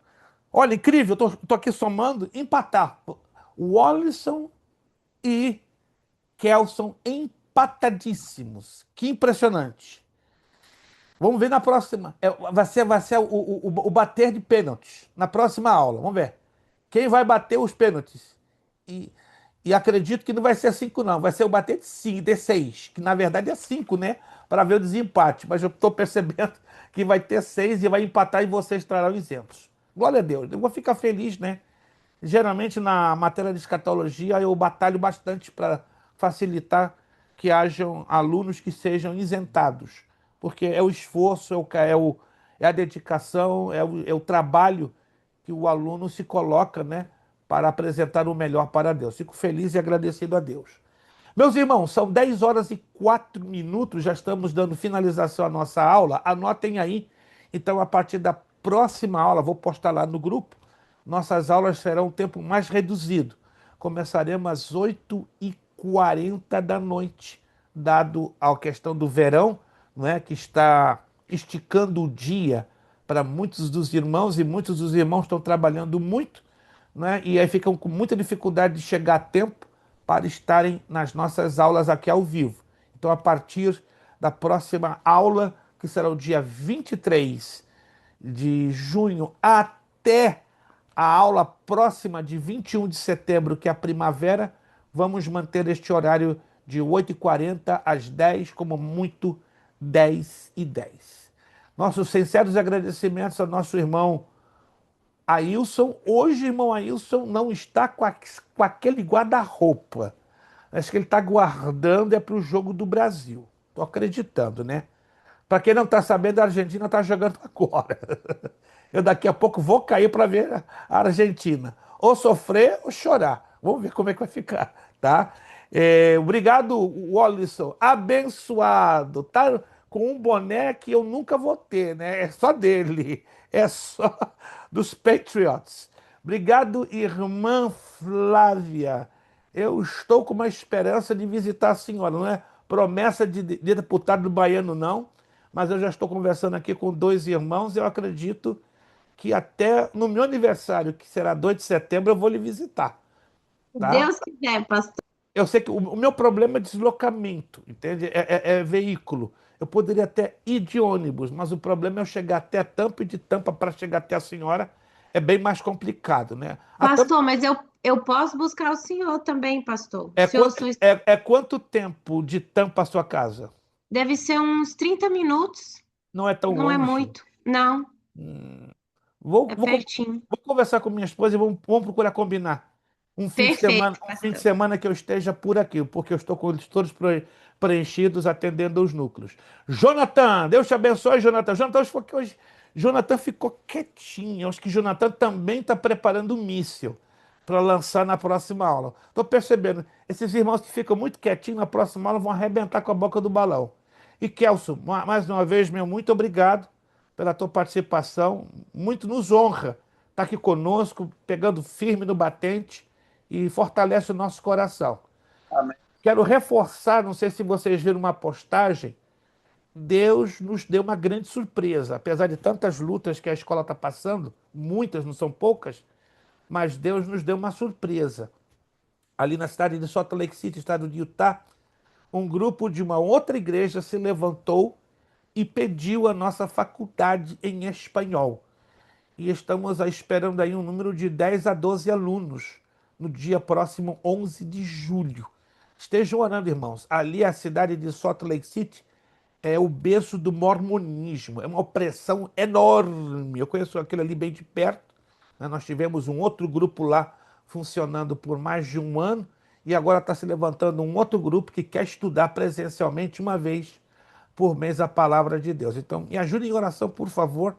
Olha, incrível, eu tô aqui somando, empatar. O Wallison e Kelson empatadíssimos. Que impressionante. Vamos ver na próxima. Vai ser o bater de pênaltis na próxima aula. Vamos ver. Quem vai bater os pênaltis? E, e acredito que não vai ser 5, não. Vai ser o bater de 5, de 6, que na verdade é 5, né? Para ver o desempate. Mas eu estou percebendo que vai ter 6 e vai empatar e vocês trarão exemplos. Glória a Deus. Eu vou ficar feliz, né? Geralmente na matéria de escatologia eu batalho bastante para facilitar que hajam alunos que sejam isentados, porque é o esforço, é a dedicação, é o trabalho que o aluno se coloca, né, para apresentar o melhor para Deus. Fico feliz e agradecido a Deus. Meus irmãos, são 10 horas e 4 minutos, já estamos dando finalização à nossa aula. Anotem aí. Então, a partir da próxima aula, vou postar lá no grupo, nossas aulas serão um tempo mais reduzido. Começaremos às 8h40 da noite, dado a questão do verão, não é, que está esticando o dia para muitos dos irmãos, e muitos dos irmãos estão trabalhando muito, né? E aí ficam com muita dificuldade de chegar a tempo para estarem nas nossas aulas aqui ao vivo. Então, a partir da próxima aula, que será o dia 23 de junho, até a aula próxima de 21 de setembro, que é a primavera, vamos manter este horário de 8h40 às 10, como muito 10h10. Nossos sinceros agradecimentos ao nosso irmão Ailson, hoje, irmão Ailson, não está com aquele guarda-roupa. Acho que ele está guardando é para o jogo do Brasil. Estou acreditando, né? Para quem não está sabendo, a Argentina está jogando agora. Eu daqui a pouco vou cair para ver a Argentina. Ou sofrer ou chorar. Vamos ver como é que vai ficar, tá? Obrigado, Wallison. Abençoado. Tá com um boné que eu nunca vou ter, né? É só dele. É só dos Patriots. Obrigado, irmã Flávia. Eu estou com uma esperança de visitar a senhora. Não é promessa de deputado do Baiano, não. Mas eu já estou conversando aqui com dois irmãos. Eu acredito que até no meu aniversário, que será 2 de setembro, eu vou lhe visitar, Se tá? Deus quiser, pastor. Eu sei que o meu problema é deslocamento, entende? É veículo. Eu poderia até ir de ônibus, mas o problema é eu chegar até a Tampa e de Tampa para chegar até a senhora é bem mais complicado, né? A Tampa Pastor, mas eu posso buscar o senhor também, pastor. O é senhor, quanto, é quanto tempo de Tampa a sua casa? deve ser uns 30 minutos. Não é tão Não é longe. muito. Não, Vou, é vou, con- pertinho. vou conversar com minha esposa e vamos procurar combinar Perfeito, um fim de pastor. semana que eu esteja por aqui, porque eu estou com eles todos preenchidos atendendo os núcleos. Jonathan, Deus te abençoe, Jonathan. Jonathan ficou quietinho. Acho que Jonathan também está preparando um míssil para lançar na próxima aula. Estou percebendo, esses irmãos que ficam muito quietinhos na próxima aula vão arrebentar com a boca do balão. E Kelson, mais uma vez, meu muito obrigado pela tua participação. Muito nos honra estar aqui conosco, pegando firme no batente e fortalece o nosso coração. Amém. Quero reforçar, não sei se vocês viram uma postagem, Deus nos deu uma grande surpresa. Apesar de tantas lutas que a escola está passando, muitas, não são poucas, mas Deus nos deu uma surpresa. Ali na cidade de Salt Lake City, estado de Utah, um grupo de uma outra igreja se levantou e pediu a nossa faculdade em espanhol. E estamos esperando aí um número de 10 a 12 alunos no dia próximo 11 de julho. Estejam orando, irmãos. Ali a cidade de Salt Lake City é o berço do mormonismo. É uma opressão enorme. Eu conheço aquilo ali bem de perto, né? Nós tivemos um outro grupo lá funcionando por mais de um ano e agora está se levantando um outro grupo que quer estudar presencialmente uma vez por mês a palavra de Deus. Então, me ajude em oração, por favor,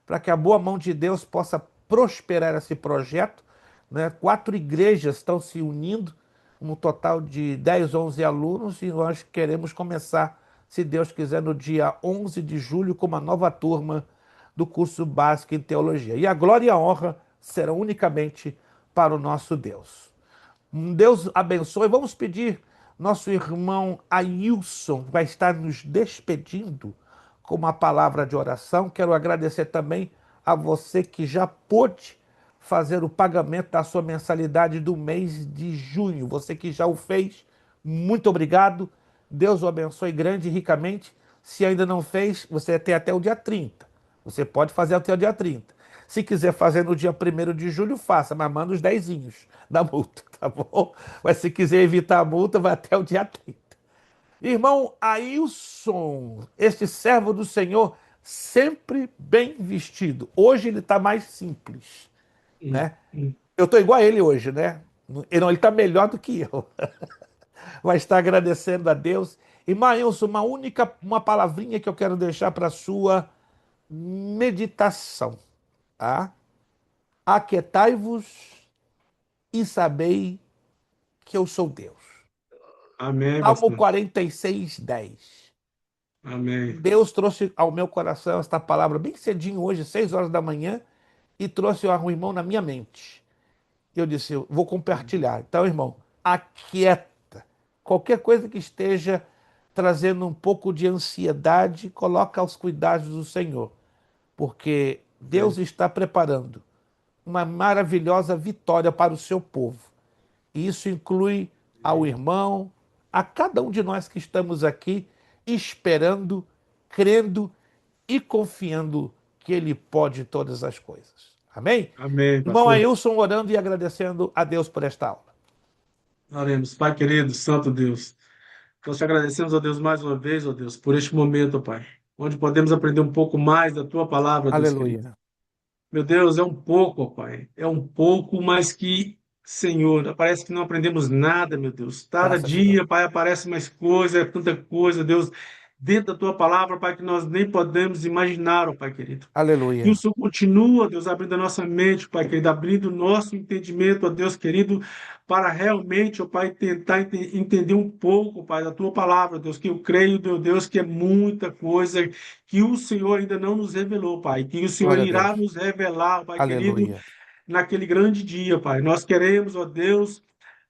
para que a boa mão de Deus possa prosperar esse projeto, né? 4 igrejas estão se unindo, um total de 10, 11 alunos, e nós queremos começar, se Deus quiser, no dia 11 de julho, com uma nova turma do curso básico em teologia. E a glória e a honra serão unicamente para o nosso Deus. Deus abençoe. Vamos pedir nosso irmão Ailson, que vai estar nos despedindo com uma palavra de oração. Quero agradecer também a você que já pôde fazer o pagamento da sua mensalidade do mês de junho. Você que já o fez, muito obrigado. Deus o abençoe grande e ricamente. Se ainda não fez, você tem até o dia 30. Você pode fazer até o dia 30. Se quiser fazer no dia 1º de julho, faça, mas manda os dezinhos da multa, tá bom? Mas se quiser evitar a multa, vai até o dia 30. Irmão Ailson, este servo do Senhor, sempre bem vestido. Hoje ele está mais simples, né? Eu estou igual a ele hoje, né? Ele está melhor do que eu. Vai estar agradecendo a Deus. Irmão Ailson, uma palavrinha que eu quero deixar para a sua meditação, tá? Aquietai-vos e sabei que eu sou Deus. Amém, Salmo pastor. 46, 10. Amém. Deus trouxe ao meu coração esta palavra bem cedinho hoje, 6 horas da manhã, e trouxe ao irmão na minha mente. Eu disse, eu vou compartilhar. Então, irmão, aquieta. Qualquer coisa que esteja trazendo um pouco de ansiedade, coloca aos cuidados do Senhor, porque Deus Amém. está preparando uma maravilhosa vitória para o seu povo. E isso inclui ao irmão, a cada um de nós que estamos aqui, esperando, crendo e confiando que Ele pode todas as coisas. Amém? Amém, Irmão pastor. Ailson, orando e agradecendo a Deus por esta aula. Oremos. Pai querido, Santo Deus, nós te agradecemos, ó Deus, mais uma vez, ó Deus, por este momento, ó Pai, onde podemos aprender um pouco mais da tua palavra, Deus querido. Aleluia. Meu Deus, é um pouco, ó Pai. É um pouco, mas que, Senhor, parece que não aprendemos nada, meu Deus. Cada Graças a Deus. dia, Pai, aparece mais coisa, é tanta coisa, Deus, dentro da tua palavra, Pai, que nós nem podemos imaginar, ó Pai querido. E o Aleluia. Senhor continua, Deus, abrindo a nossa mente, Pai querido, abrindo o nosso entendimento, ó Deus querido, para realmente, ó Pai, tentar entender um pouco, Pai, da tua palavra, Deus, que eu creio, meu Deus, que é muita coisa que o Senhor ainda não nos revelou, Pai, que o Senhor Glória a irá Deus. nos revelar, Pai querido, Aleluia. naquele grande dia, Pai. Nós queremos, ó Deus,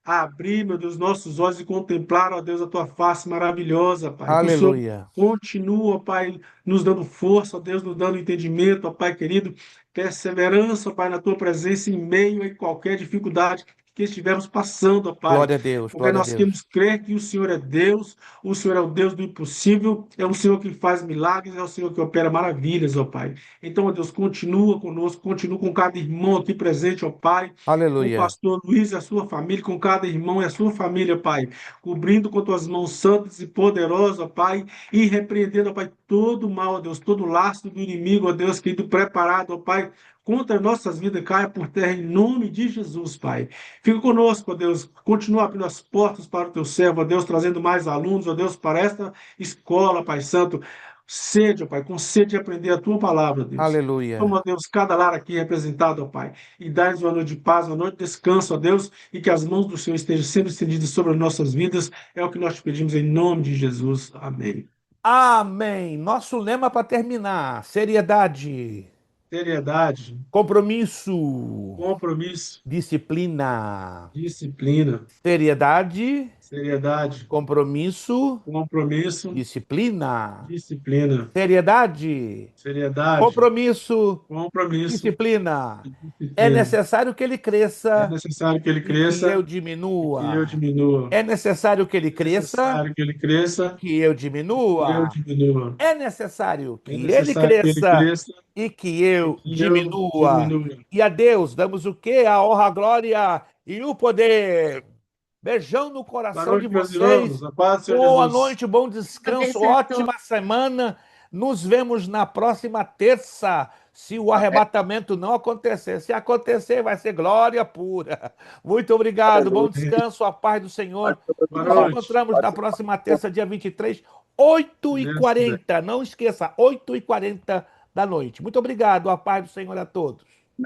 abrir, meu Deus, nossos olhos e contemplar, ó Deus, a tua face maravilhosa, Pai. Que o Senhor Aleluia. continua, Pai, nos dando força, ó Deus, nos dando entendimento, ó Pai querido, perseverança, ó Pai, na tua presença em meio a qualquer dificuldade que estivermos passando, ó Pai. Glória a Deus. Porque Glória a nós queremos Deus. crer que o Senhor é Deus, o Senhor é o Deus do impossível, é o Senhor que faz milagres, é o Senhor que opera maravilhas, ó Pai. Então, ó Deus, continua conosco, continua com cada irmão aqui presente, ó Pai, com o Aleluia. pastor Luiz e a sua família, com cada irmão e a sua família, Pai, cobrindo com tuas mãos santas e poderosas, ó Pai, e repreendendo, ó Pai, todo o mal, ó Deus, todo o laço do inimigo, ó Deus, querido, preparado, ó Pai, contra nossas vidas, caia por terra em nome de Jesus, Pai. Fica conosco, ó Deus, continua abrindo as portas para o teu servo, ó Deus, trazendo mais alunos, ó Deus, para esta escola, Pai Santo. Sede, ó Pai, com sede de aprender a tua palavra, Deus. Toma, ó Aleluia. Deus, cada lar aqui representado, ó Pai, e dá-nos uma noite de paz, uma noite de descanso, ó Deus, e que as mãos do Senhor estejam sempre estendidas sobre as nossas vidas. É o que nós te pedimos em nome de Jesus. Amém. Amém. Nosso lema para terminar: seriedade, Seriedade, compromisso, compromisso, disciplina. disciplina, Seriedade, seriedade, compromisso, compromisso, disciplina. disciplina, Seriedade, seriedade, compromisso, compromisso disciplina. e É disciplina. necessário que ele É cresça necessário que ele e que eu cresça e que eu diminua. diminua. É necessário que ele É cresça necessário que ele e cresça que eu e que eu diminua. diminua. É necessário É que ele necessário que ele cresça cresça e que e eu que eu diminua. diminua. E a Deus damos o quê? A honra, a glória e o poder. Beijão no Boa coração de noite, meus vocês. irmãos. A paz do Senhor Boa Jesus. noite, bom descanso, Abençoe. ótima semana. Nos vemos na próxima terça, se o Amém. arrebatamento não acontecer. Se acontecer, vai ser glória pura. Muito obrigado, bom Aleluia. descanso, a paz do Senhor. Boa Nos noite. encontramos na próxima terça, dia 23, 8 Se e Deus quiser. 40 Não esqueça, 8 e 40 da noite. Muito obrigado, a paz do Senhor a todos.